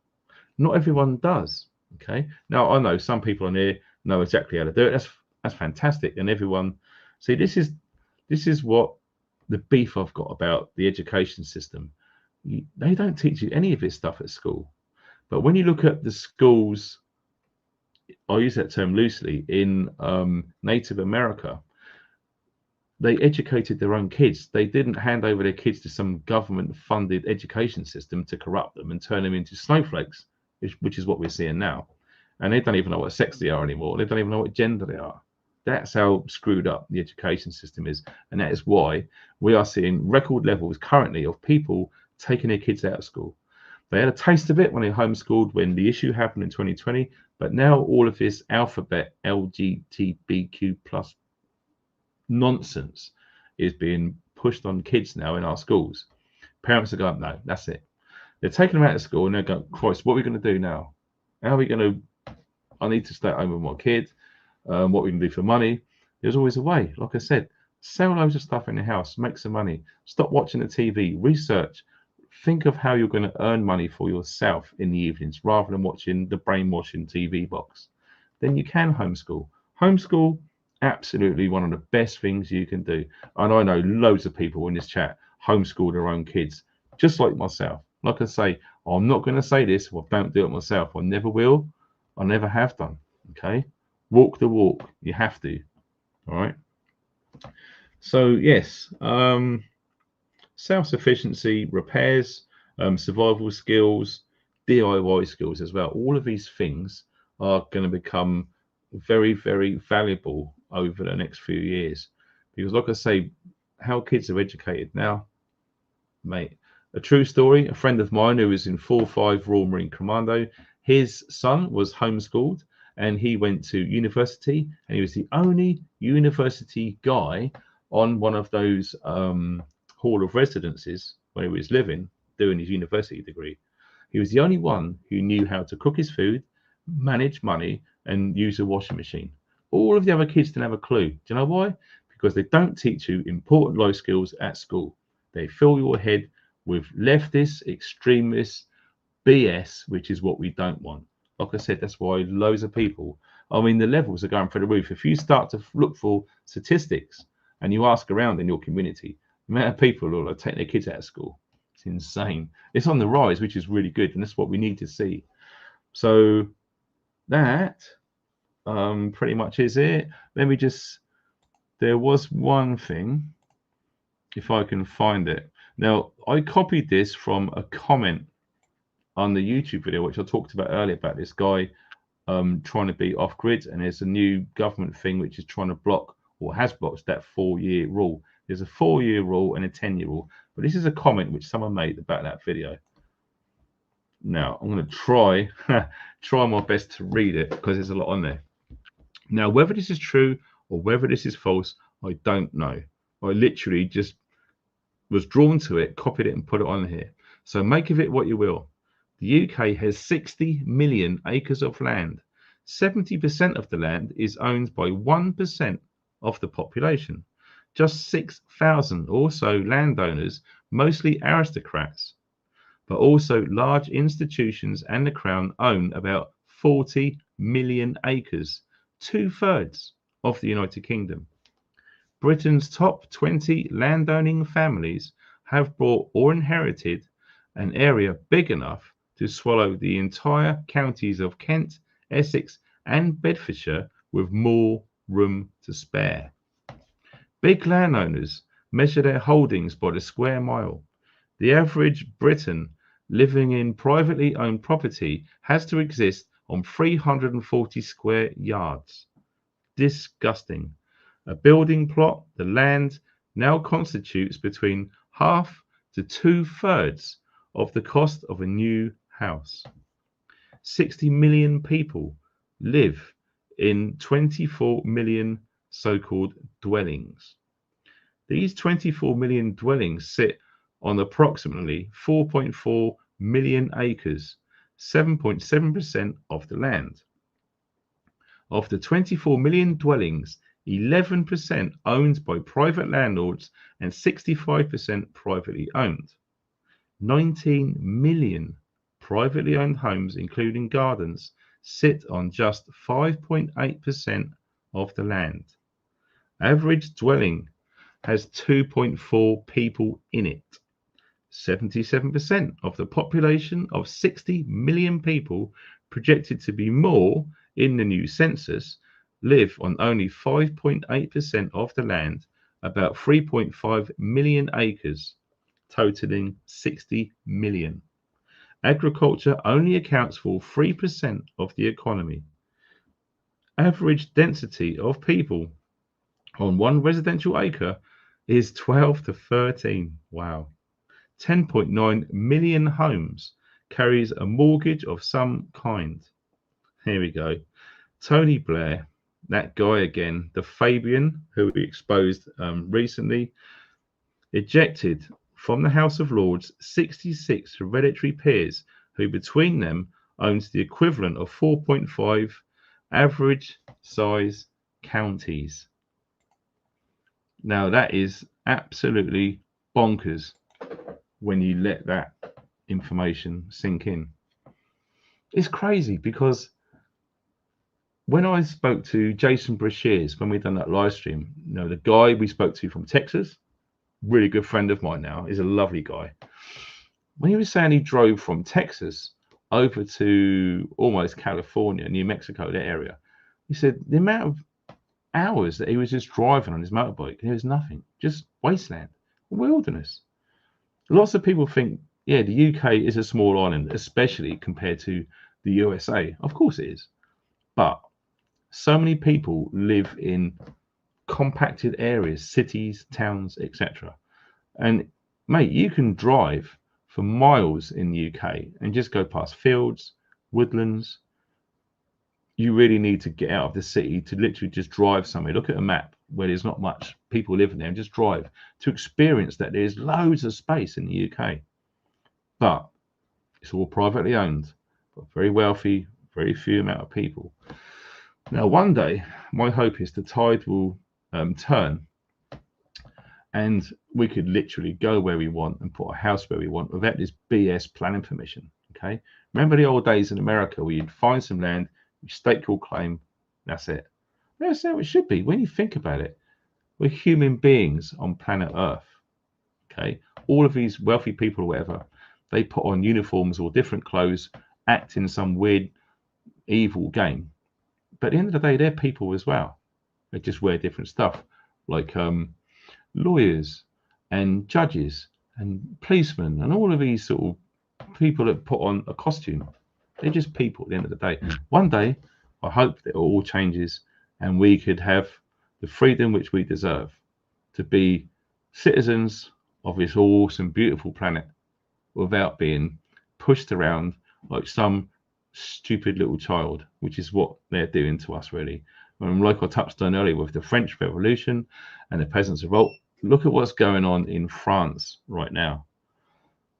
Not everyone does. Okay. Now I know some people on here know exactly how to do it. That's fantastic. And everyone, see, this is what the beef I've got about the education system. They don't teach you any of this stuff at school. But when you look at the schools, I use that term loosely, in Native America, they educated their own kids. They didn't hand over their kids to some government-funded education system to corrupt them and turn them into snowflakes, which is what we're seeing now. And they don't even know what sex they are anymore. They don't even know what gender they are. That's how screwed up the education system is. And that is why we are seeing record levels currently of people taking their kids out of school. They had a taste of it when they homeschooled, when the issue happened in 2020. But now all of this alphabet LGBTQ plus nonsense is being pushed on kids now in our schools. Parents are going, no, that's it. They're taking them out of school and they're going, Christ, what are we going to do now? How are we going to, I need to stay at home with my kid. What are we going to do for money? There's always a way. Like I said, sell loads of stuff in your house, make some money, stop watching the TV, research, think of how you're going to earn money for yourself in the evenings rather than watching the brainwashing TV box. Then you can homeschool. Homeschool, absolutely one of the best things you can do. And I know loads of people in this chat homeschool their own kids, just like myself. Like I say, I'm not going to say this, well, don't do it myself. I never will. I never have done. Okay. Walk the walk. You have to. All right. So yes, self-sufficiency, repairs, survival skills, DIY skills as well. All of these things are going to become very, very valuable over the next few years. Because like I say, how kids are educated now, mate. A true story. A friend of mine who was in 4-5 Royal Marine Commando, his son was homeschooled and he went to university, and he was the only university guy on one of those hall of residences where he was living, doing his university degree. He was the only one who knew how to cook his food, manage money, and use a washing machine. All of the other kids didn't have a clue. Do you know why? Because they don't teach you important life skills at school. They fill your head with leftist, extremist BS, which is what we don't want. Like I said, that's why loads of people, I mean, the levels are going through the roof. If you start to look for statistics and you ask around in your community, the amount of people who are taking their kids out of school, it's insane. It's on the rise, which is really good, and that's what we need to see. So that pretty much is it. Let me just, there was one thing, if I can find it. Now, I copied this from a comment on the YouTube video, which I talked about earlier, about this guy trying to be off grid, and there's a new government thing which is trying to block, or has blocked, that 4-year rule. There's a 4-year rule and a 10-year rule, but this is a comment which someone made about that video. Now I'm going to try my best to read it, because there's a lot on there. Now, whether this is true or whether this is false, I don't know. I literally just was drawn to it, copied it and put it on here. So make of it what you will. The UK has 60 million acres of land. 70% of the land is owned by 1% of the population. Just 6,000 or so landowners, mostly aristocrats, but also large institutions and the Crown, own about 40 million acres, 2/3 of the United Kingdom. Britain's top 20 landowning families have bought or inherited an area big enough to swallow the entire counties of Kent, Essex, and Bedfordshire, with more room to spare. Big landowners measure their holdings by the square mile. The average Briton living in privately owned property has to exist on 340 square yards. Disgusting. A building plot, the land now constitutes between half to 2/3 of the cost of a new house. 60 million people live in 24 million so-called dwellings. These 24 million dwellings sit on approximately 4.4 million acres, 7.7% of the land. Of the 24 million dwellings, 11% owned by private landlords and 65% privately owned. 19 million privately owned homes, including gardens, sit on just 5.8% of the land. Average dwelling has 2.4 people in it. 77% of the population of 60 million people, projected to be more in the new census, live on only 5.8% of the land, about 3.5 million acres, totaling 60 million. Agriculture only accounts for 3% of the economy. Average density of people on one residential acre is 12 to 13. Wow. 10.9 million homes carries a mortgage of some kind. Here we go. Tony Blair, that guy again, the Fabian, who we exposed recently, ejected from the House of Lords 66 hereditary peers, who between them owns the equivalent of 4.5 average size counties. Now that is absolutely bonkers when you let that information sink in. It's crazy, because when I spoke to Jason Brashears, when we done that live stream, you know, the guy we spoke to from Texas, really good friend of mine now, is a lovely guy. When he was saying he drove from Texas over to almost California, New Mexico, that area, he said the amount of hours that he was just driving on his motorbike, there was nothing, just wasteland, wilderness. Lots of people think, yeah, the UK is a small island, especially compared to the USA. Of course it is. But so many people live in compacted areas, cities, towns, etc. And mate, you can drive for miles in the UK and just go past fields, woodlands. You really need to get out of the city to literally just drive somewhere. Look at a map where there's not much people living there and just drive to experience that there's loads of space in the UK. But it's all privately owned, but very wealthy, very few amount of people. Now, one day, my hope is the tide will turn and we could literally go where we want and put a house where we want without this BS planning permission. Okay. Remember the old days in America where you'd find some land, you stake your claim, that's it. That's how it should be. When you think about it, we're human beings on planet Earth. Okay. All of these wealthy people or whatever, they put on uniforms or different clothes, act in some weird, evil game. But at the end of the day, they're people as well. They just wear different stuff, like lawyers and judges and policemen and all of these sort of people that put on a costume. They're just people at the end of the day. One day, I hope that it all changes and we could have the freedom which we deserve to be citizens of this awesome, beautiful planet without being pushed around like some stupid little child, which is what they're doing to us, really. Like I touched on earlier with the French Revolution and the Peasants' Revolt, look at what's going on in France right now.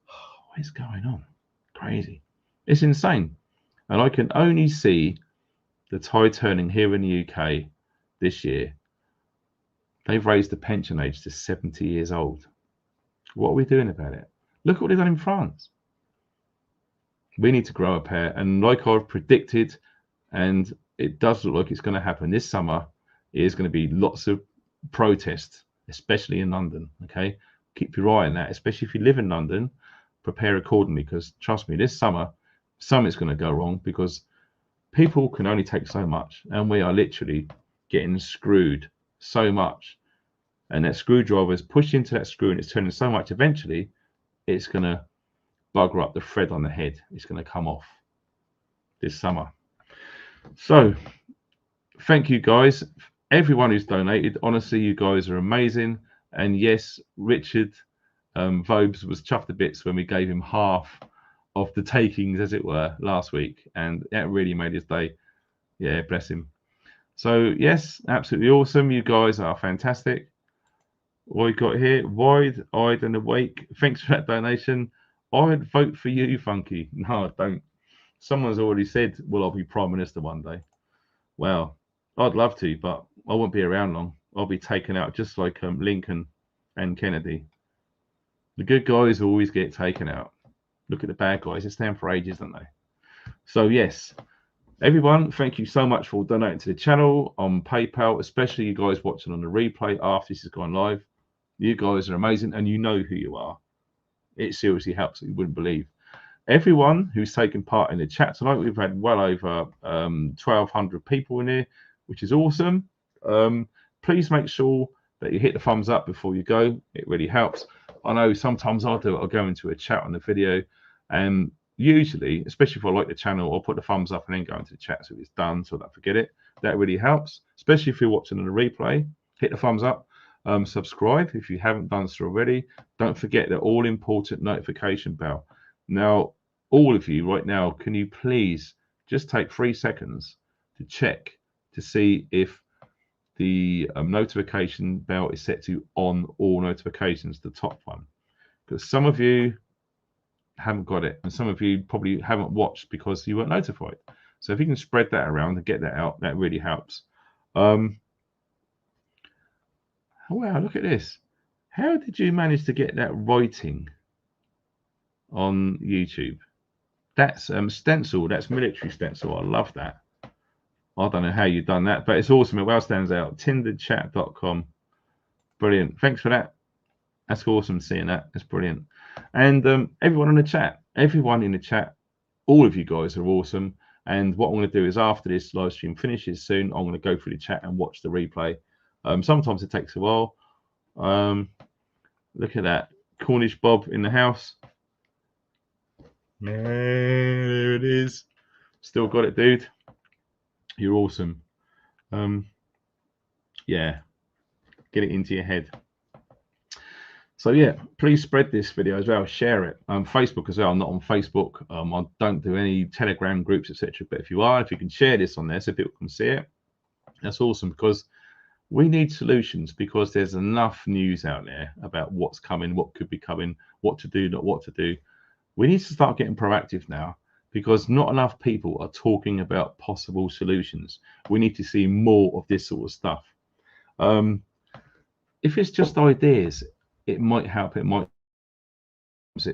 What is going on? Crazy. It's insane. And I can only see the tide turning here in the UK this year. They've raised the pension age to 70 years old. What are we doing about it? Look what they've done in France. We need to grow a pair. And like I've predicted, and it does look like it's going to happen this summer, is going to be lots of protests, especially in London. Okay, keep your eye on that, especially if you live in London. Prepare accordingly, because trust me, this summer something's going to go wrong, because people can only take so much, and we are literally getting screwed so much. And that screwdriver is pushed into that screw, and it's turning so much. Eventually, it's going to bugger up the thread on the head. It's going to come off this summer. So thank you guys, everyone who's donated. Honestly, you guys are amazing. And yes, Richard Vobes was chuffed to bits when we gave him half of the takings, as it were, last week, and that really made his day. Yeah, bless him. So yes, absolutely awesome. You guys are fantastic. What we got here? Wide-eyed and awake. Thanks for that donation. I'd vote for you, Funky. No, I don't. Someone's already said, well, I'll be Prime Minister one day. Well, I'd love to, but I won't be around long. I'll be taken out just like Lincoln and Kennedy. The good guys always get taken out. Look at the bad guys. They stand for ages, don't they? So, yes, everyone, thank you so much for donating to the channel on PayPal, especially you guys watching on the replay after this has gone live. You guys are amazing, and you know who you are. It seriously helps. You wouldn't believe. Everyone who's taken part in the chat tonight, we've had well over 1,200 people in here, which is awesome. Please make sure that you hit the thumbs up before you go. It really helps. I know sometimes I'll go into a chat on the video, and usually, especially if I like the channel, I'll put the thumbs up and then go into the chat so it's done, so I don't forget it. That really helps, especially if you're watching on the replay. Hit the thumbs up. Subscribe if you haven't done so already. Don't forget the all important notification bell. Now, all of you right now, can you please just take 3 seconds to check to see if the notification bell is set to on all notifications, the top one, because some of you haven't got it and some of you probably haven't watched because you weren't notified. So if you can spread that around and get that out, that really helps. Wow, look at this. How did you manage to get that writing on YouTube? That's stencil. That's military stencil. I love that. I don't know how you've done that, but it's awesome. It well stands out. Tinderchat.com. Brilliant. Thanks for that. That's awesome seeing that. It's brilliant. And everyone in the chat, all of you guys are awesome. And what I'm going to do is after this live stream finishes soon, I'm going to go through the chat and watch the replay. Sometimes it takes a while. Look at that. Cornish Bob in the house. There it is. Still got it, dude. You're awesome. Yeah. Get it into your head. So yeah, please spread this video as well, share it. Facebook as well. I'm not on Facebook. I don't do any Telegram groups, etc. But if you can share this on there so people can see it, that's awesome, because we need solutions, because there's enough news out there about what's coming, what could be coming, what to do, not what to do. We need to start getting proactive now, because not enough people are talking about possible solutions. We need to see more of this sort of stuff. If it's just ideas, it might help. It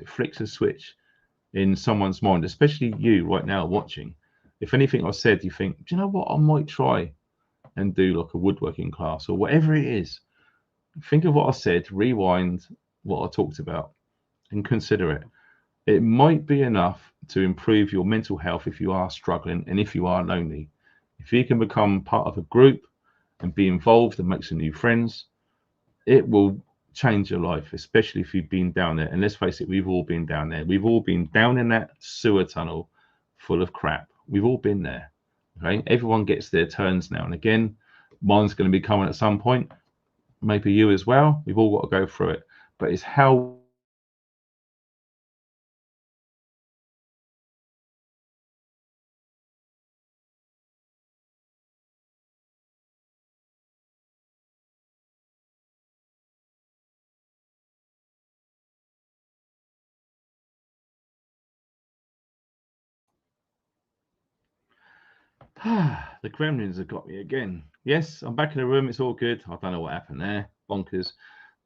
flicks a switch in someone's mind, especially you right now watching. If anything I said, you think, do you know what, I might try and do like a woodworking class or whatever it is. Think of what I said, rewind what I talked about, and consider it. It might be enough to improve your mental health if you are struggling and if you are lonely. If you can become part of a group and be involved and make some new friends, it will change your life, especially if you've been down there. And let's face it, we've all been down there. We've all been down in that sewer tunnel full of crap. We've all been there. Okay, everyone gets their turns now and again. Mine's going to be coming at some point. Maybe you as well. We've all got to go through it. But it's how the gremlins have got me again. Yes, I'm back in the room. It's all good. I don't know what happened there. Bonkers.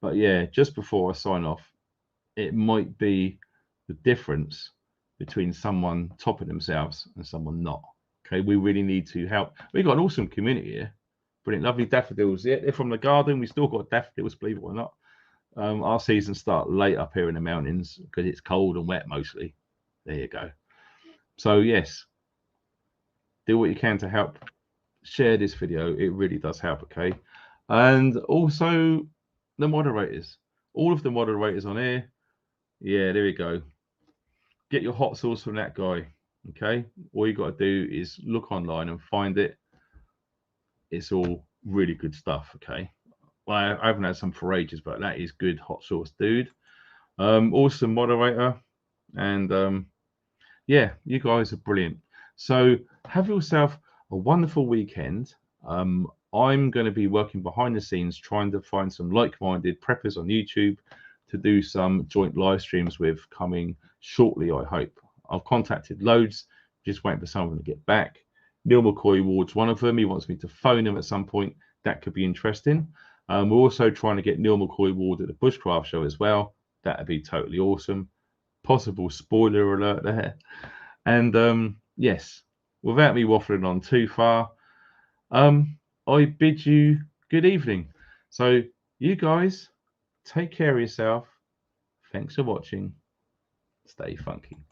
But yeah, just before I sign off, it might be the difference between someone topping themselves and someone not. Okay, we really need to help. We've got an awesome community here. Brilliant, lovely daffodils. Yeah, they're from the garden. We still got daffodils, believe it or not. Our seasons start late up here in the mountains because it's cold and wet mostly. There you go. So yes, do what you can to help. Share this video. It really does help. Okay, and also the moderators. All of the moderators on here. Yeah, there we go. Get your hot sauce from that guy. Okay, all you got to do is look online and find it. It's all really good stuff. Okay, well, I haven't had some for ages, but that is good hot sauce, dude. Awesome moderator, and yeah, you guys are brilliant. So have yourself a wonderful weekend. I'm going to be working behind the scenes trying to find some like-minded preppers on YouTube to do some joint live streams with, coming shortly, I hope. I've contacted loads, just waiting for someone to get back. Neil McCoy Ward's one of them. He wants me to phone him at some point. That could be interesting. We're also trying to get Neil McCoy Ward at the Bushcraft show as well. That'd be totally awesome. Possible spoiler alert there. And yes, without me waffling on too far, I bid you good evening. So you guys take care of yourself. Thanks for watching. Stay funky.